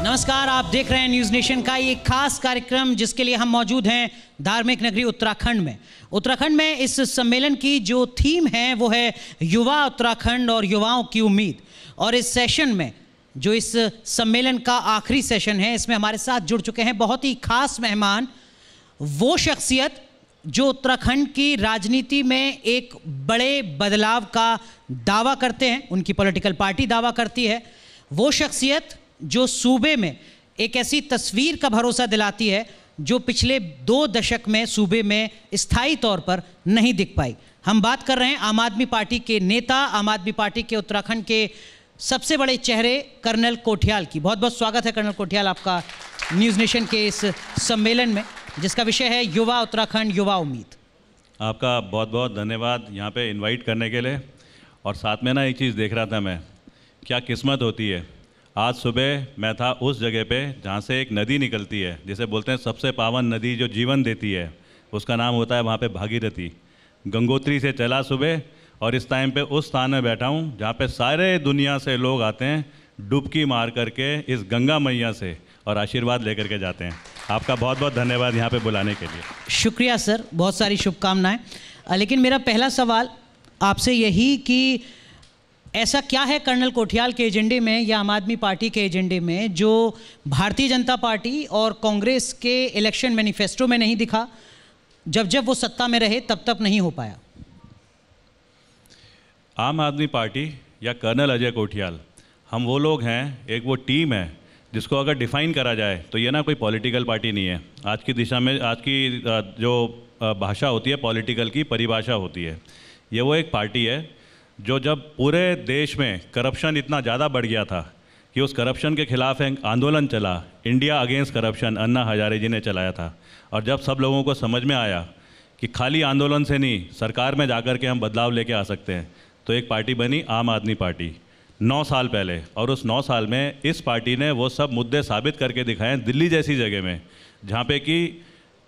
नमस्कार, आप देख रहे हैं न्यूज़ नेशन का ये खास कार्यक्रम जिसके लिए हम मौजूद हैं धार्मिक नगरी उत्तराखंड में। उत्तराखंड में इस सम्मेलन की जो थीम है वो है युवा उत्तराखंड और युवाओं की उम्मीद। और इस सेशन में जो इस सम्मेलन का आखिरी सेशन है, इसमें हमारे साथ जुड़ चुके हैं बहुत ही खास मेहमान, वो शख्सियत जो उत्तराखंड की राजनीति में एक बड़े बदलाव का दावा करते हैं, उनकी पॉलिटिकल पार्टी दावा करती है। वो शख्सियत जो सूबे में एक ऐसी तस्वीर का भरोसा दिलाती है जो पिछले 2 दशक में सूबे में स्थायी तौर पर नहीं दिख पाई। हम बात कर रहे हैं आम आदमी पार्टी के नेता, आम आदमी पार्टी के उत्तराखंड के सबसे बड़े चेहरे कर्नल कोठियाल की। बहुत बहुत स्वागत है कर्नल कोठियाल आपका न्यूज़ नेशन के इस सम्मेलन में जिसका विषय है युवा उत्तराखंड युवा उम्मीद। आपका बहुत बहुत धन्यवाद यहाँ पे इनवाइट करने के लिए। और साथ में ना एक चीज़ देख रहा था मैं, क्या किस्मत होती है। आज सुबह मैं था उस जगह पे जहाँ से एक नदी निकलती है, जिसे बोलते हैं सबसे पावन नदी जो जीवन देती है, उसका नाम होता है वहाँ पे भागीरथी। गंगोत्री से चला सुबह और इस टाइम पे उस स्थान में बैठा हूँ जहाँ पे सारे दुनिया से लोग आते हैं डुबकी मार करके इस गंगा मैया से और आशीर्वाद लेकर के जाते हैं। आपका बहुत बहुत धन्यवाद यहाँ पे बुलाने के लिए। शुक्रिया सर, बहुत सारी शुभकामनाएं। लेकिन मेरा पहला सवाल आपसे यही कि ऐसा क्या है कर्नल कोठियाल के एजेंडे में या आम आदमी पार्टी के एजेंडे में जो भारतीय जनता पार्टी और कांग्रेस के इलेक्शन मैनिफेस्टो में नहीं दिखा, जब जब वो सत्ता में रहे तब तक नहीं हो पाया? आम आदमी पार्टी या कर्नल अजय कोठियाल, हम वो लोग हैं, एक वो टीम है जिसको अगर डिफ़ाइन करा जाए तो ये ना कोई पॉलिटिकल पार्टी नहीं है। आज की दिशा में आज की जो भाषा होती है पॉलिटिकल की परिभाषा होती है, ये वो एक पार्टी है जो जब पूरे देश में करप्शन इतना ज़्यादा बढ़ गया था कि उस करप्शन के खिलाफ एक आंदोलन चला, India against corruption, Anna Hazare जी ने चलाया था। और जब सब लोगों को समझ में आया कि खाली आंदोलन से नहीं, सरकार में जाकर के हम बदलाव लेके आ सकते हैं, तो एक पार्टी बनी आम आदमी पार्टी 9 साल पहले। और उस 9 साल में इस पार्टी ने वो सब मुद्दे साबित करके दिखाए दिल्ली जैसी जगह में, जहाँ पे कि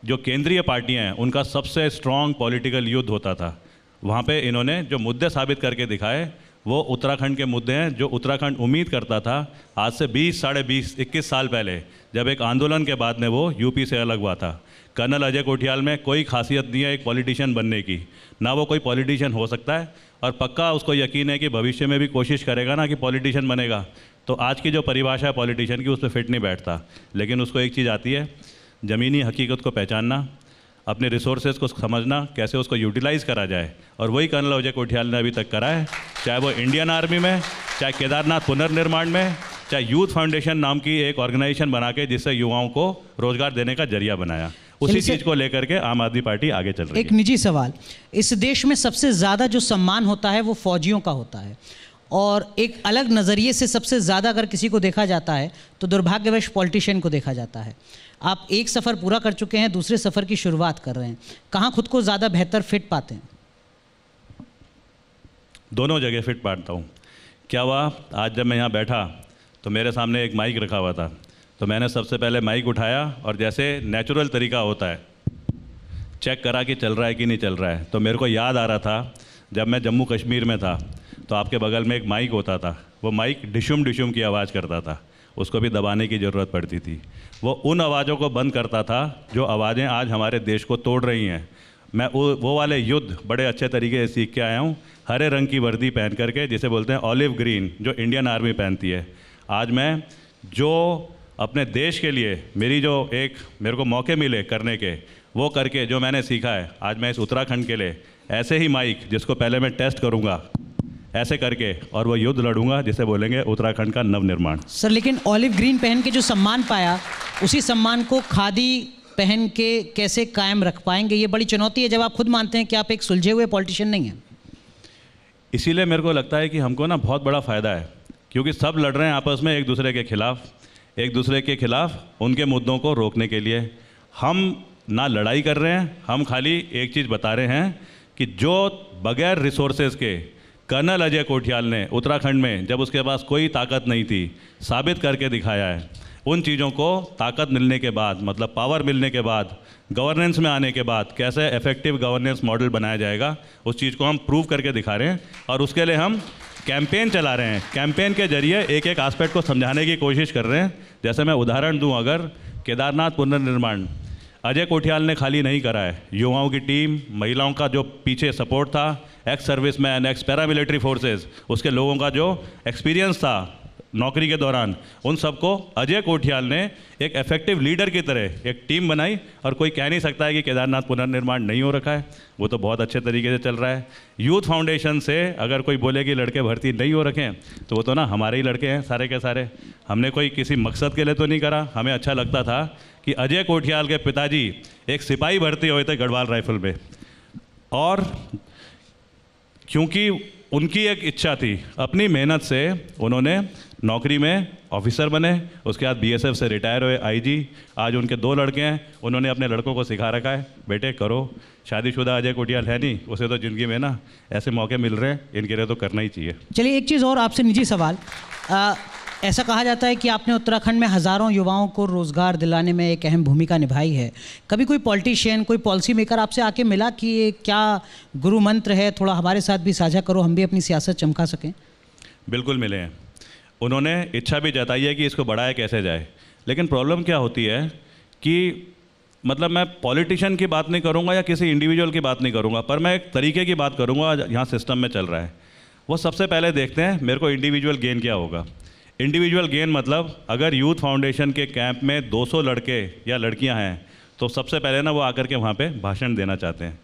जो केंद्रीय पार्टियाँ हैं उनका सबसे स्ट्रॉन्ग पॉलिटिकल युद्ध होता था। वहाँ पे इन्होंने जो मुद्दे साबित करके दिखाए वो उत्तराखंड के मुद्दे हैं जो उत्तराखंड उम्मीद करता था आज से 20, साढ़े 20, 21 साल पहले, जब एक आंदोलन के बाद में वो यूपी से अलग हुआ था। कर्नल अजय कोठियाल में कोई खासियत नहीं है एक पॉलिटिशियन बनने की, ना वो कोई पॉलिटिशियन हो सकता है और पक्का उसको यकीन है कि भविष्य में भी कोशिश करेगा ना कि पॉलिटिशियन बनेगा। तो आज की जो परिभाषा है पॉलिटिशियन की, उस पर फिट नहीं बैठता। लेकिन उसको एक चीज़ आती है, ज़मीनी हकीकत को पहचानना, अपने रिसोर्सेज को समझना, कैसे उसको यूटिलाइज़ करा जाए। और वही कर्नल अजय कोठियाल ने अभी तक करा है, चाहे वो इंडियन आर्मी में, चाहे केदारनाथ पुनर्निर्माण में, चाहे यूथ फाउंडेशन नाम की एक ऑर्गेनाइजेशन बना के जिससे युवाओं को रोजगार देने का जरिया बनाया। उसी चीज़ को लेकर के आम आदमी पार्टी आगे चल रही है। एक निजी सवाल, इस देश में सबसे ज़्यादा जो सम्मान होता है वो फौजियों का होता है, और एक अलग नज़रिए से सबसे ज़्यादा अगर किसी को देखा जाता है तो दुर्भाग्यवश पॉलिटिशियन को देखा जाता है। आप एक सफ़र पूरा कर चुके हैं, दूसरे सफ़र की शुरुआत कर रहे हैं, कहाँ खुद को ज़्यादा बेहतर फिट पाते हैं? दोनों जगह फिट पाता हूँ। क्या हुआ, आज जब मैं यहाँ बैठा तो मेरे सामने एक माइक रखा हुआ था, तो मैंने सबसे पहले माइक उठाया और जैसे नेचुरल तरीका होता है चेक करा कि चल रहा है कि नहीं चल रहा है। तो मेरे को याद आ रहा था जब मैं जम्मू कश्मीर में था तो आपके बगल में एक माइक होता था, वो माइक डिशुम डिशुम की आवाज़ करता था, उसको भी दबाने की ज़रूरत पड़ती थी। वो उन आवाज़ों को बंद करता था जो आवाज़ें आज हमारे देश को तोड़ रही हैं। मैं वो वाले युद्ध बड़े अच्छे तरीके से सीख के आया हूँ, हरे रंग की वर्दी पहन करके, जिसे बोलते हैं ऑलिव ग्रीन, जो इंडियन आर्मी पहनती है। आज मैं जो अपने देश के लिए मेरे को मौके मिले करने के, वो करके जो मैंने सीखा है, आज मैं इस उत्तराखंड के लिए ऐसे ही माइक, जिसको पहले मैं टेस्ट करूँगा ऐसे करके, और वो युद्ध लड़ूंगा जिसे बोलेंगे उत्तराखंड का नवनिर्माण। सर, लेकिन ऑलिव ग्रीन पहन के जो सम्मान पाया, उसी सम्मान को खादी पहन के कैसे कायम रख पाएंगे? ये बड़ी चुनौती है जब आप खुद मानते हैं कि आप एक सुलझे हुए पॉलिटिशियन नहीं हैं। इसीलिए मेरे को लगता है कि हमको ना बहुत बड़ा फ़ायदा है, क्योंकि सब लड़ रहे हैं आपस में एक दूसरे के खिलाफ उनके मुद्दों को रोकने के लिए। हम ना लड़ाई कर रहे हैं, हम खाली एक चीज़ बता रहे हैं कि जो बगैर रिसोर्सेज के कर्नल अजय कोठियाल ने उत्तराखंड में, जब उसके पास कोई ताकत नहीं थी, साबित करके दिखाया है। उन चीज़ों को ताकत मिलने के बाद, मतलब पावर मिलने के बाद, गवर्नेंस में आने के बाद कैसे इफेक्टिव गवर्नेंस मॉडल बनाया जाएगा, उस चीज़ को हम प्रूव करके दिखा रहे हैं। और उसके लिए हम कैंपेन चला रहे हैं, कैंपेन के जरिए एक एक एस्पेक्ट को समझाने की कोशिश कर रहे हैं। जैसे मैं उदाहरण दूं, अगर केदारनाथ पुनर्निर्माण अजय कोठियाल ने खाली नहीं करा है, युवाओं की टीम, महिलाओं का जो पीछे सपोर्ट था, ex serviceman, x paramilitary forces, उसके लोगों का जो एक्सपीरियंस था नौकरी के दौरान, उन सबको अजय कोठियाल ने एक इफेक्टिव लीडर की तरह एक टीम बनाई। और कोई कह नहीं सकता है कि केदारनाथ पुनर्निर्माण नहीं हो रखा है, वो तो बहुत अच्छे तरीके से चल रहा है। यूथ फाउंडेशन से अगर कोई बोले कि लड़के भर्ती नहीं हो रखे हैं, तो वो तो ना हमारे ही लड़के हैं सारे के सारे। हमने कोई किसी मकसद के लिए तो नहीं करा, हमें अच्छा लगता था कि अजय कोठियाल के पिताजी एक सिपाही भर्ती हुए थे गढ़वाल राइफल में, और क्योंकि उनकी एक इच्छा थी, अपनी मेहनत से उन्होंने नौकरी में ऑफिसर बने, उसके बाद बीएसएफ से रिटायर हुए आईजी। आज उनके 2 लड़के हैं, उन्होंने अपने लड़कों को सिखा रखा है, बेटे करो। शादीशुदा अजय कोठियाल है नहीं, उसे तो ज़िंदगी में ना ऐसे मौके मिल रहे हैं, इनके लिए तो करना ही चाहिए। चलिए एक चीज़ और आपसे निजी सवाल, ऐसा कहा जाता है कि आपने उत्तराखंड में हज़ारों युवाओं को रोज़गार दिलाने में एक अहम भूमिका निभाई है। कभी कोई पॉलिटिशियन, कोई पॉलिसी मेकर आपसे आके मिला कि ये क्या गुरु मंत्र है, थोड़ा हमारे साथ भी साझा करो, हम भी अपनी सियासत चमका सकें? बिल्कुल मिले हैं, उन्होंने इच्छा भी जताई है कि इसको बढ़ाया कैसे जाए। लेकिन प्रॉब्लम क्या होती है कि मतलब मैं पॉलिटिशियन की बात नहीं करूंगा या किसी इंडिविजुअल की बात नहीं करूंगा, पर मैं एक तरीके की बात करूंगा यहाँ सिस्टम में चल रहा है। वो सबसे पहले देखते हैं मेरे को इंडिविजुअल गेन क्या होगा। इंडिविजुअल गेन मतलब अगर यूथ फाउंडेशन के कैंप में 200 लड़के या लड़कियां हैं, तो सबसे पहले ना वो आकर के वहाँ पे भाषण देना चाहते हैं।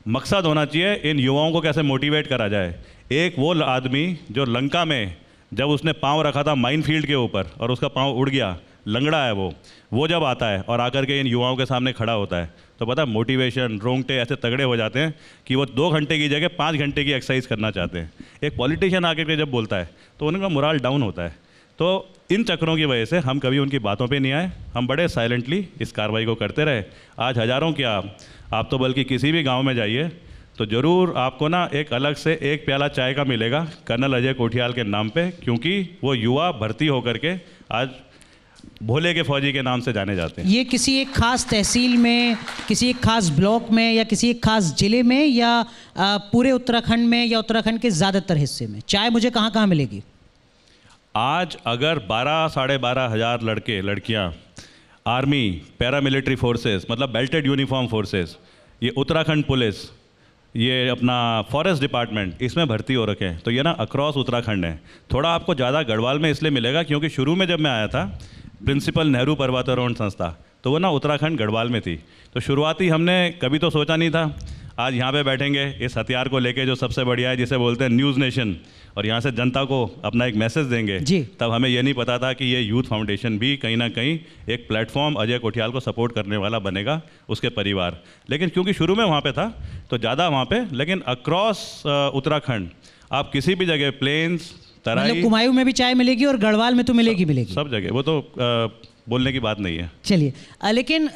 मकसद होना चाहिए इन युवाओं को कैसे मोटिवेट करा जाए। एक वो आदमी जो लंका में जब उसने पाँव रखा था माइन फील्ड के ऊपर और उसका पाँव उड़ गया, लंगड़ा है वो जब आता है और आकर के इन युवाओं के सामने खड़ा होता है, तो पता है मोटिवेशन, रोंगटे ऐसे तगड़े हो जाते हैं कि वो 2 घंटे की जगह 5 घंटे की एक्सरसाइज करना चाहते हैं। एक पॉलिटिशियन आकर के जब बोलता है तो उनका मोराल डाउन होता है। तो इन चक्रों की वजह से हम कभी उनकी बातों पे नहीं आए, हम बड़े साइलेंटली इस कार्रवाई को करते रहे। आज हज़ारों क्या, आप तो बल्कि किसी भी गांव में जाइए तो ज़रूर आपको ना एक अलग से एक प्याला चाय का मिलेगा कर्नल अजय कोठियाल के नाम पे, क्योंकि वो युवा भर्ती होकर के आज भोले के फौजी के नाम से जाने जाते हैं। ये किसी एक खास तहसील में, किसी एक खास ब्लॉक में या किसी एक खास जिले में या पूरे उत्तराखंड में या उत्तराखंड के ज़्यादातर हिस्से में चाय मुझे कहाँ कहाँ मिलेगी? आज अगर 12-12.5 हज़ार लड़के लड़कियां आर्मी, पैरामिलिट्री फोर्सेस, मतलब बेल्टेड यूनिफॉर्म फोर्सेस, ये उत्तराखंड पुलिस, ये अपना फॉरेस्ट डिपार्टमेंट, इसमें भर्ती हो रखे हैं। तो ये ना अक्रॉस उत्तराखंड है। थोड़ा आपको ज़्यादा गढ़वाल में इसलिए मिलेगा क्योंकि शुरू में जब मैं आया था, प्रिंसिपल नेहरू पर्वतारोहण संस्था, तो वो ना उत्तराखंड गढ़वाल में थी। तो शुरुआती हमने कभी तो सोचा नहीं था आज यहाँ पे बैठेंगे इस हथियार को लेके जो सबसे बढ़िया है, जिसे बोलते हैं न्यूज़ नेशन, और यहाँ से जनता को अपना एक मैसेज देंगे। तब हमें ये नहीं पता था कि ये यूथ फाउंडेशन भी कहीं ना कहीं एक प्लेटफॉर्म अजय कोठियाल को सपोर्ट करने वाला बनेगा, उसके परिवार। लेकिन क्योंकि शुरू में वहाँ पे था तो ज़्यादा वहाँ पे, लेकिन अक्रॉस उत्तराखंड आप किसी भी जगह, प्लेन्स, तराई, मतलब कुमायूं में भी चाय मिलेगी और गढ़वाल में तो मिलेगी सब जगह। वो तो बोलने की बात नहीं है। चलिए, लेकिन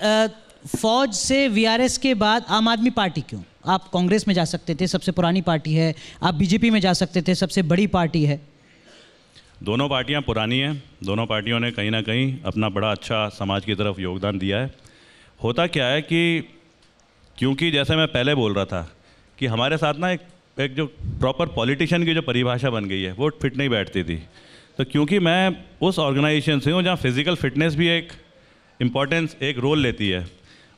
फौज से वीआरएस के बाद आम आदमी पार्टी क्यों? आप कांग्रेस में जा सकते थे, सबसे पुरानी पार्टी है, आप बीजेपी में जा सकते थे, सबसे बड़ी पार्टी है। दोनों पार्टियां पुरानी हैं, दोनों पार्टियों ने कहीं ना कहीं अपना बड़ा अच्छा समाज की तरफ योगदान दिया है। होता क्या है कि क्योंकि जैसे मैं पहले बोल रहा था कि हमारे साथ ना एक जो प्रॉपर पॉलिटिशियन की जो परिभाषा बन गई है वो फिट नहीं बैठती थी। तो क्योंकि मैं उस ऑर्गेनाइजेशन से हूँ जहाँ फिज़िकल फिटनेस भी एक इम्पॉर्टेंस, एक रोल लेती है।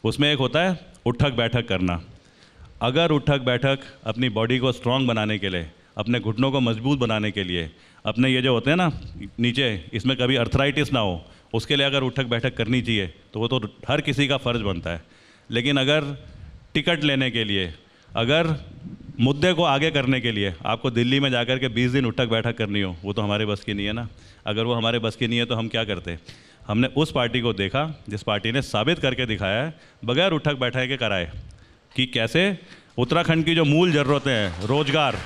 उसमें एक होता है उठक बैठक करना। अगर उठक बैठक अपनी बॉडी को स्ट्रॉन्ग बनाने के लिए, अपने घुटनों को मजबूत बनाने के लिए, अपने ये जो होते हैं ना नीचे, इसमें कभी अर्थराइटिस ना हो, उसके लिए अगर उठक बैठक करनी चाहिए तो वो तो हर किसी का फ़र्ज़ बनता है। लेकिन अगर टिकट लेने के लिए, अगर मुद्दे को आगे करने के लिए आपको दिल्ली में जाकर के 20 दिन उठक बैठक करनी हो, वो तो हमारे बस की नहीं है ना। अगर वो हमारे बस की नहीं है तो हम क्या करते? हमने उस पार्टी को देखा जिस पार्टी ने साबित करके दिखाया है बगैर उठक बैठक के कराए कि कैसे उत्तराखंड की जो मूल ज़रूरतें हैं, रोजगार,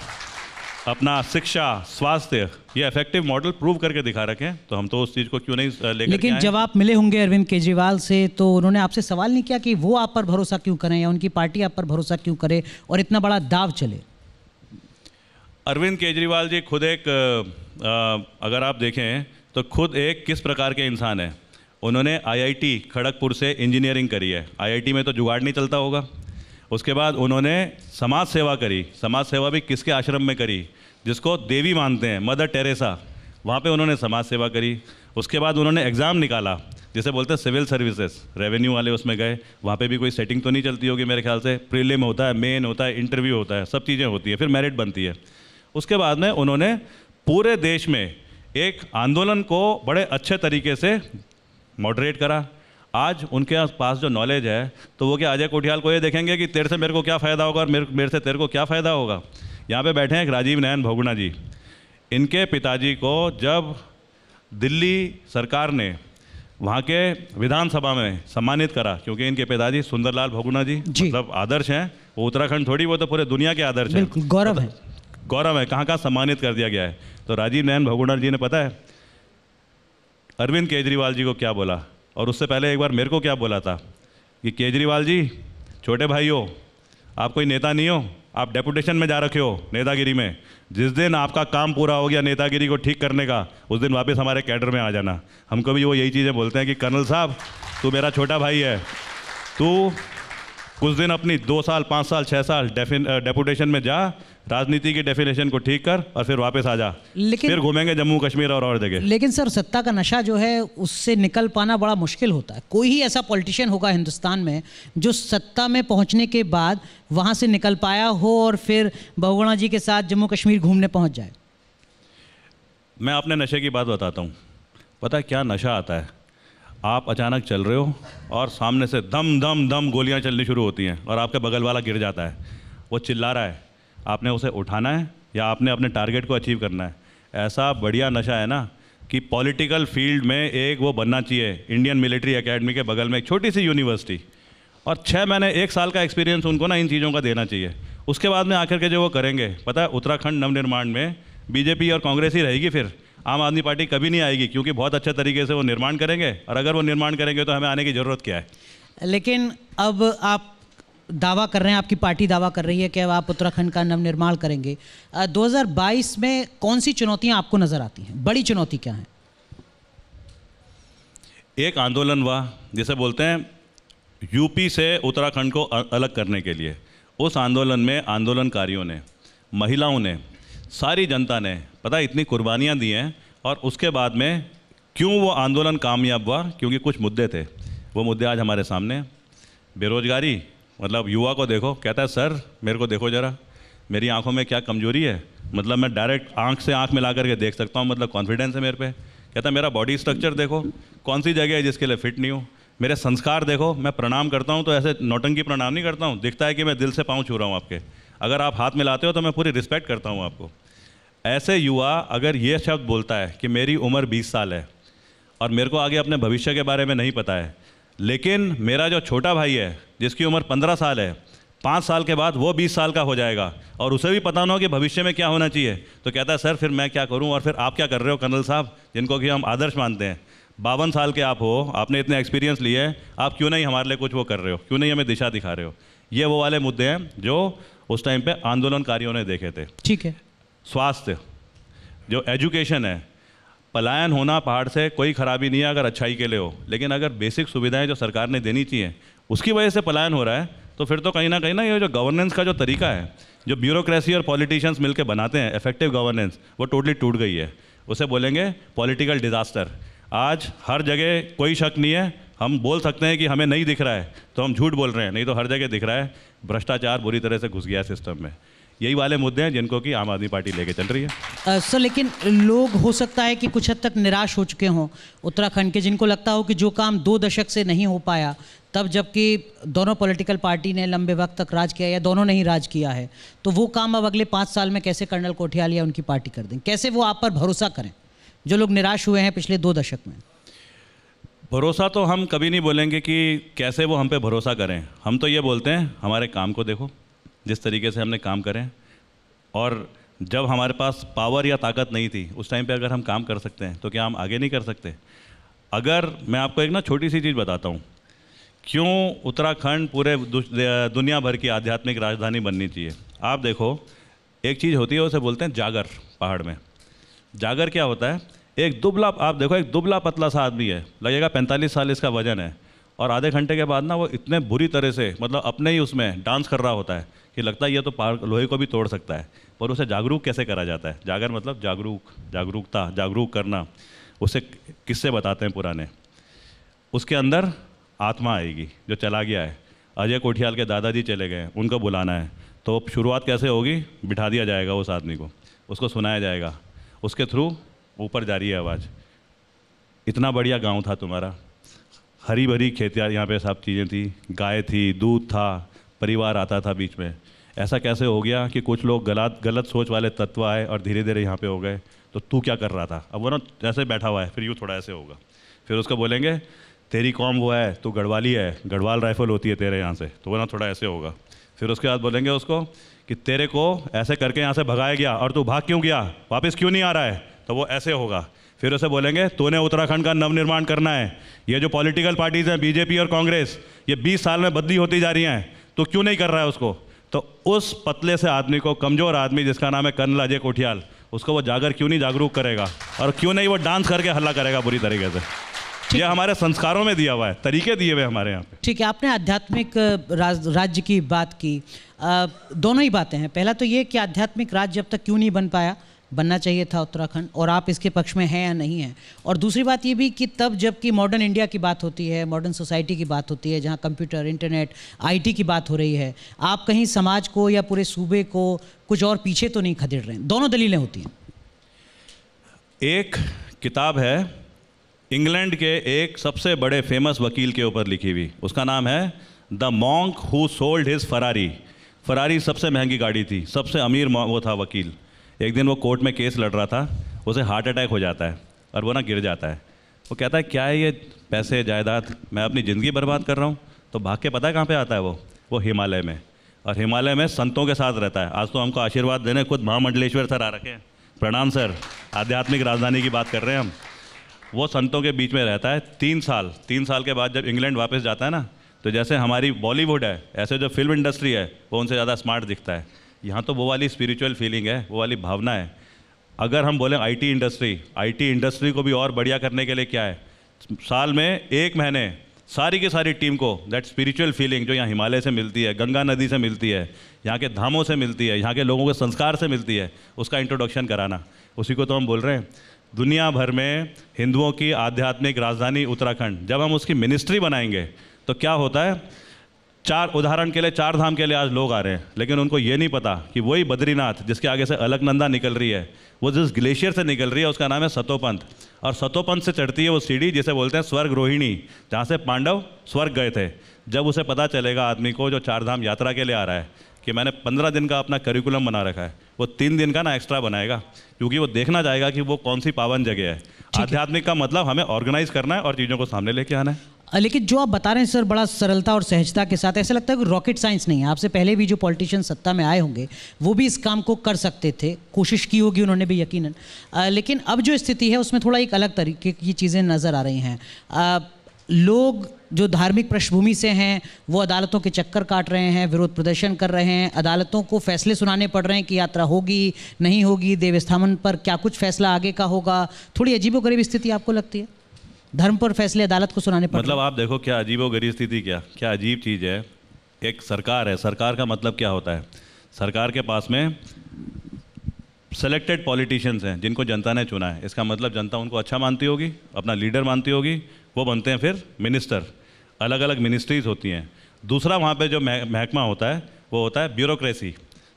अपना शिक्षा, स्वास्थ्य, ये इफेक्टिव मॉडल प्रूव करके दिखा रखे हैं। तो हम तो उस चीज़ को क्यों नहीं लेकर? लेकिन जब आप मिले होंगे अरविंद केजरीवाल से तो उन्होंने आपसे सवाल नहीं किया कि वो आप पर भरोसा क्यों करें या उनकी पार्टी आप पर भरोसा क्यों करे और इतना बड़ा दाव चले? अरविंद केजरीवाल जी खुद एक अगर आप देखें तो खुद एक किस प्रकार के इंसान है। उन्होंने IIT खड़गपुर से इंजीनियरिंग करी है। IIT में तो जुगाड़ नहीं चलता होगा। उसके बाद उन्होंने समाज सेवा करी। समाज सेवा भी किसके आश्रम में करी? जिसको देवी मानते हैं, मदर टेरेसा, वहाँ पे उन्होंने समाज सेवा करी। उसके बाद उन्होंने एग्ज़ाम निकाला, जिसे बोलते हैं सिविल सर्विसेज, रेवेन्यू वाले उसमें गए। वहाँ पे भी कोई सेटिंग तो नहीं चलती होगी मेरे ख्याल से, प्रीलिम होता है, मेन होता है, इंटरव्यू होता है, सब चीज़ें होती है, फिर मेरिट बनती है। उसके बाद में उन्होंने पूरे देश में एक आंदोलन को बड़े अच्छे तरीके से मॉडरेट करा। आज उनके पास जो नॉलेज है, तो वो क्या अजय कोठियाल को ये देखेंगे कि तेरे से मेरे को क्या फ़ायदा होगा और मेरे से तेरे को क्या फ़ायदा होगा? यहाँ पे बैठे हैं राजीव नयन बहुगुणा जी। इनके पिताजी को जब दिल्ली सरकार ने वहाँ के विधानसभा में सम्मानित करा, क्योंकि इनके पिताजी सुंदरलाल बहुगुणा जी मतलब आदर्श हैं, वो उत्तराखंड थोड़ी, वो तो पूरे दुनिया के आदर्श हैं, गौरव है, गौरव है, कहाँ कहाँ सम्मानित कर दिया गया है। तो राजीव नयन बहुगुणा जी ने पता है अरविंद केजरीवाल जी को क्या बोला, और उससे पहले एक बार मेरे को क्या बोला था कि केजरीवाल जी, छोटे भाई हो, आप कोई नेता नहीं हो, आप डेपुटेशन में जा रखे हो नेतागिरी में। जिस दिन आपका काम पूरा हो गया नेतागिरी को ठीक करने का, उस दिन वापस हमारे कैडर में आ जाना। हमको भी वो यही चीज़ें बोलते हैं कि कर्नल साहब, तू मेरा छोटा भाई है, तू कुछ दिन अपनी 2 साल 5 साल 6 साल डेपुटेशन में जा, राजनीति की डेफिनेशन को ठीक कर और फिर वापस आ जा, लेकिन फिर घूमेंगे जम्मू कश्मीर और जगह। लेकिन सर, सत्ता का नशा जो है उससे निकल पाना बड़ा मुश्किल होता है। कोई ही ऐसा पॉलिटिशियन होगा हिंदुस्तान में जो सत्ता में पहुंचने के बाद वहां से निकल पाया हो और फिर बहुगुणा जी के साथ जम्मू कश्मीर घूमने पहुंच जाए। मैं अपने नशे की बात बताता हूँ। पता है क्या नशा आता है? आप अचानक चल रहे हो और सामने से दम दम दम गोलियां चलनी शुरू होती हैं और आपके बगल वाला गिर जाता है, वो चिल्ला रहा है, आपने उसे उठाना है या आपने अपने टारगेट को अचीव करना है। ऐसा बढ़िया नशा है ना कि पॉलिटिकल फील्ड में एक वो बनना चाहिए, इंडियन मिलिट्री एकेडमी के बगल में एक छोटी सी यूनिवर्सिटी, और 6 महीने 1 साल का एक्सपीरियंस उनको ना इन चीज़ों का देना चाहिए। उसके बाद में आकर के जो वो करेंगे, पता है उत्तराखंड नवनिर्माण में बीजेपी और कांग्रेस ही रहेगी, फिर आम आदमी पार्टी कभी नहीं आएगी, क्योंकि बहुत अच्छे तरीके से वो निर्माण करेंगे, और अगर वो निर्माण करेंगे तो हमें आने की ज़रूरत क्या है। लेकिन अब आप दावा कर रहे हैं, आपकी पार्टी दावा कर रही है कि अब आप उत्तराखंड का नवनिर्माण करेंगे। 2022 में कौन सी चुनौतियां आपको नज़र आती हैं? बड़ी चुनौती क्या है? एक आंदोलन हुआ जिसे बोलते हैं यूपी से उत्तराखंड को अलग करने के लिए। उस आंदोलन में आंदोलनकारियों ने, महिलाओं ने, सारी जनता ने पता है इतनी कुर्बानियाँ दी हैं, और उसके बाद में क्यों वो आंदोलन कामयाब हुआ? क्योंकि कुछ मुद्दे थे। वो मुद्दे आज हमारे सामने हैं। बेरोजगारी, मतलब युवा को देखो, कहता है सर मेरे को देखो ज़रा, मेरी आंखों में क्या कमजोरी है, मतलब मैं डायरेक्ट आंख से आंख मिला करके देख सकता हूँ, मतलब कॉन्फिडेंस है मेरे पे। कहता है मेरा बॉडी स्ट्रक्चर देखो, कौन सी जगह है जिसके लिए फिट नहीं हूँ। मेरे संस्कार देखो, मैं प्रणाम करता हूँ तो ऐसे नौटंकी प्रणाम नहीं करता हूँ, दिखता है कि मैं दिल से पाँव छू रहा हूँ आपके। अगर आप हाथ मिलाते हो तो मैं पूरी रिस्पेक्ट करता हूँ आपको। ऐसे युवा अगर ये शब्द बोलता है कि मेरी उम्र 20 साल है और मेरे को आगे अपने भविष्य के बारे में नहीं पता है, लेकिन मेरा जो छोटा भाई है जिसकी उम्र 15 साल है, 5 साल के बाद वो 20 साल का हो जाएगा और उसे भी पता ना हो कि भविष्य में क्या होना चाहिए, तो कहता है सर फिर मैं क्या करूं? और फिर आप क्या कर रहे हो कर्नल साहब, जिनको कि हम आदर्श मानते हैं? 52 साल के आप हो, आपने इतने एक्सपीरियंस लिए हैं, आप क्यों नहीं हमारे लिए कुछ वो कर रहे हो? क्यों नहीं हमें दिशा दिखा रहे हो? ये वो वाले मुद्दे हैं जो उस टाइम पे आंदोलनकारियों ने देखे थे। ठीक है। स्वास्थ्य, जो एजुकेशन है, पलायन होना पहाड़ से कोई खराबी नहीं है अगर अच्छाई के लिए हो, लेकिन अगर बेसिक सुविधाएं जो सरकार ने देनी चाहिए उसकी वजह से पलायन हो रहा है, तो फिर तो कहीं ना ये जो गवर्नेंस का जो तरीका है, जो ब्यूरोक्रेसी और पॉलिटिशियंस मिलकर बनाते हैं इफेक्टिव गवर्नेंस, वो टोटली टूट गई है। उसे बोलेंगे पॉलिटिकल डिजास्टर। आज हर जगह कोई शक नहीं है, हम बोल सकते हैं कि हमें नहीं दिख रहा है तो हम झूठ बोल रहे हैं, नहीं तो हर जगह दिख रहा है। भ्रष्टाचार बुरी तरह से घुस गया है सिस्टम में। यही वाले मुद्दे हैं जिनको कि आम आदमी पार्टी लेके चल रही है। सर, लेकिन लोग हो सकता है कि कुछ हद तक निराश हो चुके हों उत्तराखंड के, जिनको लगता हो कि जो काम 2 दशक से नहीं हो पाया, तब जबकि दोनों पॉलिटिकल पार्टी ने लंबे वक्त तक राज किया या दोनों ने ही राज किया है, तो वो काम अब अगले 5 साल में कैसे कर्नल कोठियाल या उनकी पार्टी कर दें? कैसे वो आप पर भरोसा करें, जो लोग निराश हुए हैं पिछले 2 दशक में? भरोसा तो हम कभी नहीं बोलेंगे कि कैसे वो हम पे भरोसा करें। हम तो ये बोलते हैं हमारे काम को देखो, जिस तरीके से हमने काम करें, और जब हमारे पास पावर या ताकत नहीं थी उस टाइम पे अगर हम काम कर सकते हैं तो क्या हम आगे नहीं कर सकते? अगर मैं आपको एक ना छोटी सी चीज़ बताता हूँ, क्यों उत्तराखंड पूरे दुनिया भर की आध्यात्मिक राजधानी बननी चाहिए। आप देखो, एक चीज़ होती है उसे बोलते हैं जागर। पहाड़ में जागर क्या होता है? एक दुबला, आप देखो एक दुबला पतला सा आदमी है, लगेगा 45 साल इसका वजन है, और आधे घंटे के बाद ना वो इतने बुरी तरह से मतलब अपने ही उसमें डांस कर रहा होता है कि लगता है ये तो लोहे को भी तोड़ सकता है। पर उसे जागरूक कैसे करा जाता है? जागर मतलब जागरूकता, जागरूक करना। उसे किस्से बताते हैं पुराने, उसके अंदर आत्मा आएगी जो चला गया है। अजय कोठियाल के दादाजी चले गए, उनको बुलाना है, तो शुरुआत कैसे होगी? बिठा दिया जाएगा उस आदमी को, उसको सुनाया जाएगा, उसके थ्रू ऊपर जा रही है आवाज़, इतना बढ़िया गांव था तुम्हारा, हरी भरी खेतियाँ, यहाँ पे सब चीज़ें थी, गाय थी, दूध था, परिवार आता था बीच में। ऐसा कैसे हो गया कि कुछ लोग गलत सोच वाले तत्व आए और धीरे धीरे यहाँ पे हो गए? तो तू क्या कर रहा था? अब वो ना ऐसे बैठा हुआ है, फिर यूँ थोड़ा ऐसे होगा, फिर उसको बोलेंगे तेरी कौम वो है, तू गढ़वाली है, गढ़वाल राइफल होती है तेरे यहाँ से, तो वो ना थोड़ा ऐसे होगा। फिर उसके बाद बोलेंगे उसको कि तेरे को ऐसे करके यहाँ से भगाया गया और तू भाग क्यों गया, वापस क्यों नहीं आ रहा है, तो वो ऐसे होगा। फिर उसे बोलेंगे तूने उत्तराखंड का नवनिर्माण करना है, ये जो पॉलिटिकल पार्टीज़ हैं बीजेपी और कांग्रेस, ये 20 साल में बदली होती जा रही हैं, तो क्यों नहीं कर रहा है उसको? तो उस पतले से आदमी को, कमज़ोर आदमी जिसका नाम है कर्नल अजय कोठियाल, उसको वो जागर क्यों नहीं जागरूक करेगा और क्यों नहीं वो डांस करके हल्ला करेगा बुरी तरीके से? ये हमारे संस्कारों में दिया हुआ है, तरीके दिए हुए हमारे यहाँ पे। ठीक है, आपने आध्यात्मिक राज्य की बात की। दोनों ही बातें हैं। पहला तो ये कि आध्यात्मिक राज्य अब तक क्यों नहीं बन पाया, बनना चाहिए था उत्तराखंड, और आप इसके पक्ष में हैं या नहीं हैं। और दूसरी बात ये भी कि तब जबकि मॉडर्न इंडिया की बात होती है, मॉडर्न सोसाइटी की बात होती है, जहाँ कंप्यूटर, इंटरनेट, आईटी की बात हो रही है, आप कहीं समाज को या पूरे सूबे को कुछ और पीछे तो नहीं खदेड़ रहे हैं? दोनों दलीलें होती हैं। एक किताब है इंग्लैंड के एक सबसे बड़े फेमस वकील के ऊपर लिखी हुई, उसका नाम है the monk who sold his Ferrari. Ferrari सबसे महंगी गाड़ी थी, सबसे अमीर वो था वकील। एक दिन वो कोर्ट में केस लड़ रहा था, उसे हार्ट अटैक हो जाता है और वो ना गिर जाता है। वो कहता है क्या है ये पैसे जायदाद, मैं अपनी ज़िंदगी बर्बाद कर रहा हूँ। तो भाग के पता है कहाँ पे आता है वो हिमालय में, और हिमालय में संतों के साथ रहता है। आज तो हमको आशीर्वाद देने खुद महामंडलेश्वर सर आ रखे हैं, प्रणाम सर, आध्यात्मिक राजधानी की बात कर रहे हैं हम। वो संतों के बीच में रहता है 3 साल के बाद जब इंग्लैंड वापस जाता है ना, तो जैसे हमारी बॉलीवुड है, ऐसे जो फिल्म इंडस्ट्री है वो उनसे ज़्यादा स्मार्ट दिखता है। यहाँ तो वो वाली स्पिरिचुअल फीलिंग है, वो वाली भावना है। अगर हम बोलें आईटी इंडस्ट्री को भी और बढ़िया करने के लिए क्या है, साल में 1 महीने सारी की सारी टीम को दैट स्पिरिचुअल फीलिंग जो यहाँ हिमालय से मिलती है, गंगा नदी से मिलती है, यहाँ के धामों से मिलती है, यहाँ के लोगों के संस्कार से मिलती है, उसका इंट्रोडक्शन कराना, उसी को तो हम बोल रहे हैं। दुनिया भर में हिंदुओं की आध्यात्मिक राजधानी उत्तराखंड, जब हम उसकी मिनिस्ट्री बनाएंगे तो क्या होता है, 4 उदाहरण के लिए 4 धाम के लिए आज लोग आ रहे हैं, लेकिन उनको ये नहीं पता कि वही बद्रीनाथ जिसके आगे से अलकनंदा निकल रही है, वो जिस ग्लेशियर से निकल रही है उसका नाम है सतोपंथ, और सतोपंथ से चढ़ती है वो सीढ़ी जिसे बोलते हैं स्वर्ग रोहिणी, जहाँ से पांडव स्वर्ग गए थे। जब उसे पता चलेगा आदमी को जो 4 धाम यात्रा के लिए आ रहा है कि मैंने 15 दिन का अपना करिकुलम बना रखा है, वो 3 दिन का ना एक्स्ट्रा बनाएगा, क्योंकि वो देखना चाहेगा कि वो कौन सी पावन जगह है। आध्यात्मिक का मतलब हमें ऑर्गेनाइज करना है और चीज़ों को सामने लेके आना है। लेकिन जो आप बता रहे हैं सर बड़ा सरलता और सहजता के साथ, ऐसा लगता है कि रॉकेट साइंस नहीं है। आपसे पहले भी जो पॉलिटिशियन सत्ता में आए होंगे वो भी इस काम को कर सकते थे, कोशिश की होगी उन्होंने भी यकीनन, लेकिन अब जो स्थिति है उसमें थोड़ा एक अलग तरीके की चीज़ें नज़र आ रही हैं। लोग जो धार्मिक पृष्ठभूमि से हैं वो अदालतों के चक्कर काट रहे हैं, विरोध प्रदर्शन कर रहे हैं, अदालतों को फैसले सुनाने पड़ रहे हैं कि यात्रा होगी नहीं होगी, देवस्थानम पर क्या कुछ फैसला आगे का होगा। थोड़ी अजीबोगरीब स्थिति आपको लगती है? धर्म पर फैसले अदालत को सुनाने पड़ मतलब आप देखो क्या अजीबोगरीब स्थिति, क्या अजीब चीज़ है। एक सरकार है, सरकार का मतलब क्या होता है, सरकार के पास में सेलेक्टेड पॉलिटिशियंस हैं जिनको जनता ने चुना है। इसका मतलब जनता उनको अच्छा मानती होगी, अपना लीडर मानती होगी, वो बनते हैं फिर मिनिस्टर। अलग अलग मिनिस्ट्रीज़ होती हैं। दूसरा वहाँ पे जो महकमा होता है वो होता है ब्यूरोक्रेसी।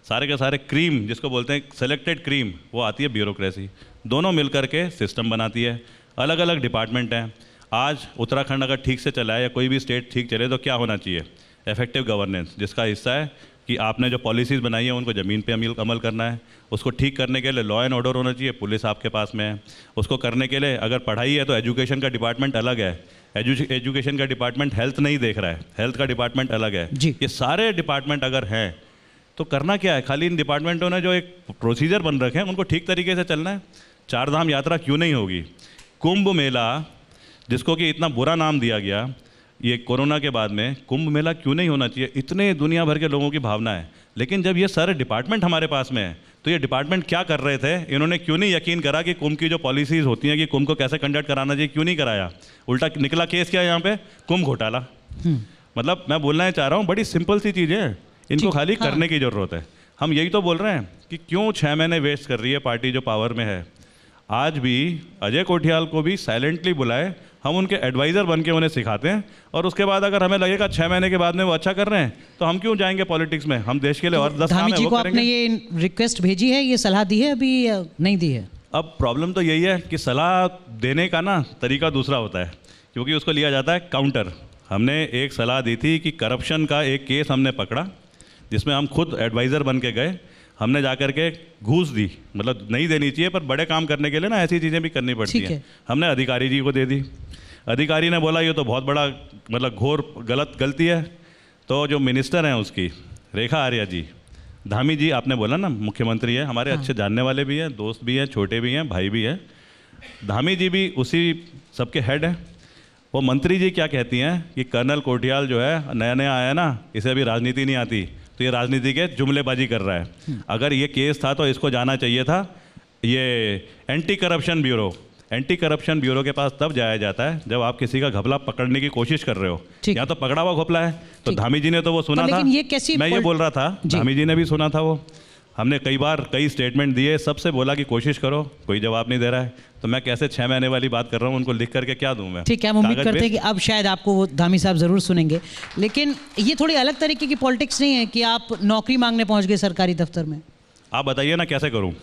सारे के सारे क्रीम जिसको बोलते हैं सेलेक्टेड क्रीम, वो आती है ब्यूरोक्रेसी। दोनों मिलकर के सिस्टम बनाती है। अलग अलग डिपार्टमेंट हैं। आज उत्तराखंड अगर ठीक से चला है या कोई भी स्टेट ठीक चले तो क्या होना चाहिए, इफेक्टिव गवर्नेंस, जिसका हिस्सा है कि आपने जो पॉलिसीज़ बनाई है उनको ज़मीन पे अमल करना है। उसको ठीक करने के लिए लॉ एंड ऑर्डर होना चाहिए, पुलिस आपके पास में है। उसको करने के लिए अगर पढ़ाई है तो एजुकेशन का डिपार्टमेंट अलग है, एजुकेशन का डिपार्टमेंट हेल्थ नहीं देख रहा है, हेल्थ का डिपार्टमेंट अलग है। ये सारे डिपार्टमेंट अगर हैं तो करना क्या है, खाली इन डिपार्टमेंटों ने जो एक प्रोसीजर बन रखे हैं उनको ठीक तरीके से चलना है। 4 धाम यात्रा क्यों नहीं होगी? कुंभ मेला जिसको कि इतना बुरा नाम दिया गया ये कोरोना के बाद में, कुंभ मेला क्यों नहीं होना चाहिए? इतने दुनिया भर के लोगों की भावना है, लेकिन जब ये सारे डिपार्टमेंट हमारे पास में है तो ये डिपार्टमेंट क्या कर रहे थे, इन्होंने क्यों नहीं यकीन करा कि कुंभ की जो पॉलिसीज़ होती हैं कि कुंभ को कैसे कंडक्ट कराना चाहिए, क्यों नहीं कराया? उल्टा निकला केस क्या है यहाँ पे, कुंभ घोटाला। मतलब मैं बोलना चाह रहा हूँ, बड़ी सिंपल सी चीज़ है, इनको खाली करने की ज़रूरत है। हम यही तो बोल रहे हैं कि क्यों 6 महीने वेस्ट कर रही है पार्टी जो पावर में है। आज भी अजय कोठियाल को भी साइलेंटली बुलाए, हम उनके एडवाइज़र बन के उन्हें सिखाते हैं, और उसके बाद अगर हमें लगेगा 6 महीने के बाद में वो अच्छा कर रहे हैं तो हम क्यों जाएंगे पॉलिटिक्स में। हम देश के लिए और 10 धामी काम जी है को वो आपने करेंगे। ये रिक्वेस्ट भेजी है, ये सलाह दी है अभी या नहीं दी है? अब प्रॉब्लम तो यही है कि सलाह देने का ना तरीका दूसरा होता है, क्योंकि उसको लिया जाता है काउंटर। हमने एक सलाह दी थी कि करप्शन का एक केस हमने पकड़ा, जिसमें हम खुद एडवाइज़र बन के गए, हमने जा कर के घूस दी, मतलब नहीं देनी चाहिए पर बड़े काम करने के लिए ना ऐसी चीज़ें भी करनी पड़ती हैं। हमने अधिकारी जी को दे दी, अधिकारी ने बोला ये तो बहुत बड़ा मतलब घोर गलती है। तो जो मिनिस्टर हैं उसकी रेखा आर्या जी, धामी जी आपने बोला ना, मुख्यमंत्री है, हमारे अच्छे जानने वाले भी हैं, दोस्त भी हैं, छोटे भी हैं, भाई भी हैं। धामी जी भी उसी सबके हेड हैं। वो मंत्री जी क्या कहती हैं कि कर्नल कोठियाल जो है नया नया आया ना, इसे अभी राजनीति नहीं आती, तो ये राजनीति के जुमलेबाजी कर रहा है। अगर ये केस था तो इसको जाना चाहिए था ये anti corruption bureau. Anti corruption bureau के पास तब जाया जाता है जब आप किसी का घपला पकड़ने की कोशिश कर रहे हो। यहाँ तो पकड़ा हुआ घपला है, तो धामी जी ने तो वो सुना था। मैं ये बोल रहा था, धामी जी ने भी सुना था वो। हमने कई बार कई स्टेटमेंट दिए, सबसे बोला कि कोशिश करो, कोई जवाब नहीं दे रहा है। तो मैं कैसे 6 महीने वाली बात कर रहा हूँ, उनको लिख करके क्या दूँ मैं? ठीक है, हम उम्मीद करते हैं कि अब शायद आपको वो धामी साहब ज़रूर सुनेंगे। लेकिन ये थोड़ी अलग तरीके की पॉलिटिक्स नहीं है कि आप नौकरी मांगने पहुँच गए सरकारी दफ्तर में? आप बताइए ना कैसे करूँ?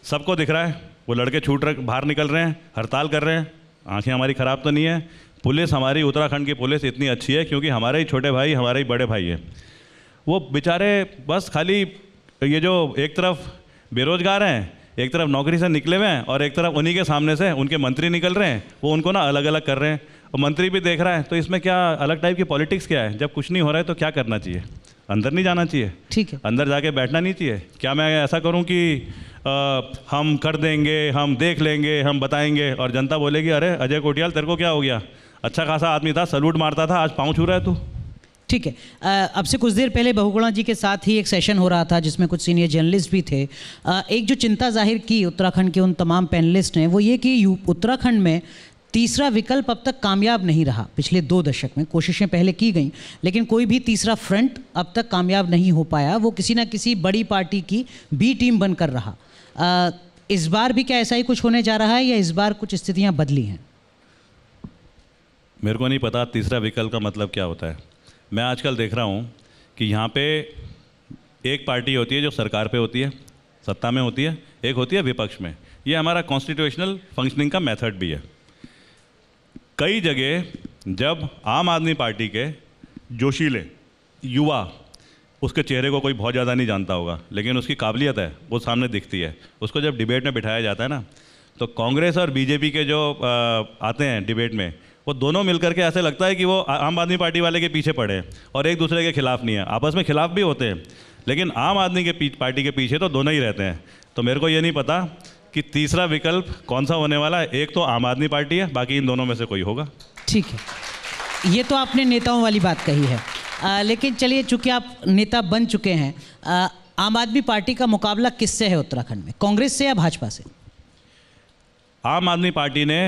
सबको दिख रहा है वो लड़के छूट रहे, बाहर निकल रहे हैं, हड़ताल कर रहे हैं। आंखें हमारी ख़राब तो नहीं है? पुलिस हमारी उत्तराखंड की पुलिस इतनी अच्छी है क्योंकि हमारे ही छोटे भाई, हमारे ही बड़े भाई हैं। वो बेचारे बस खाली ये जो एक तरफ बेरोजगार हैं, एक तरफ नौकरी से निकले हुए हैं, और एक तरफ उन्हीं के सामने से उनके मंत्री निकल रहे हैं, वो उनको ना अलग अलग कर रहे हैं, और मंत्री भी देख रहा है। तो इसमें क्या अलग टाइप की पॉलिटिक्स क्या है? जब कुछ नहीं हो रहा है तो क्या करना चाहिए? अंदर नहीं जाना चाहिए? ठीक है, अंदर जाके बैठना नहीं चाहिए? क्या मैं ऐसा करूं कि हम कर देंगे, हम देख लेंगे, हम बताएंगे, और जनता बोलेगी अरे अजय कोठियाल तेरे को क्या हो गया, अच्छा खासा आदमी था, सैल्यूट मारता था, आज पाँव छू रहा है तू? ठीक है। अब से कुछ देर पहले बहुगुणा जी के साथ ही एक सेशन हो रहा था जिसमें कुछ सीनियर जर्नलिस्ट भी थे। एक जो चिंता जाहिर की उत्तराखंड के उन तमाम पैनलिस्ट ने, वो ये कि उत्तराखंड में तीसरा विकल्प अब तक कामयाब नहीं रहा। पिछले 2 दशक में कोशिशें पहले की गई, लेकिन कोई भी तीसरा फ्रंट अब तक कामयाब नहीं हो पाया। वो किसी ना किसी बड़ी पार्टी की बी टीम बनकर रहा। इस बार भी क्या ऐसा ही कुछ होने जा रहा है, या इस बार कुछ स्थितियां बदली हैं? मेरे को नहीं पता तीसरा विकल्प का मतलब क्या होता है। मैं आजकल देख रहा हूँ कि यहाँ पे एक पार्टी होती है जो सरकार पे होती है, सत्ता में होती है, एक होती है विपक्ष में। ये हमारा कॉन्स्टिट्यूशनल फंक्शनिंग का मेथड भी है। कई जगह जब आम आदमी पार्टी के जोशीले युवा, उसके चेहरे को कोई बहुत ज़्यादा नहीं जानता होगा, लेकिन उसकी काबिलियत है वो सामने दिखती है, उसको जब डिबेट में बिठाया जाता है ना, तो कांग्रेस और बीजेपी के जो आते हैं डिबेट में, वो दोनों मिलकर के ऐसे लगता है कि वो आम आदमी पार्टी वाले के पीछे पड़े हैं और एक दूसरे के खिलाफ नहीं है। आपस में खिलाफ भी होते हैं, लेकिन आम आदमी के पार्टी के पीछे तो दोनों ही रहते हैं। तो मेरे को ये नहीं पता कि तीसरा विकल्प कौन सा होने वाला है। एक तो आम आदमी पार्टी है, बाकी इन दोनों में से कोई होगा। ठीक है, ये तो आपने नेताओं वाली बात कही है। लेकिन चलिए, चूंकि आप नेता बन चुके हैं, आम आदमी पार्टी का मुकाबला किससे है उत्तराखंड में, कांग्रेस से या भाजपा से? आम आदमी पार्टी ने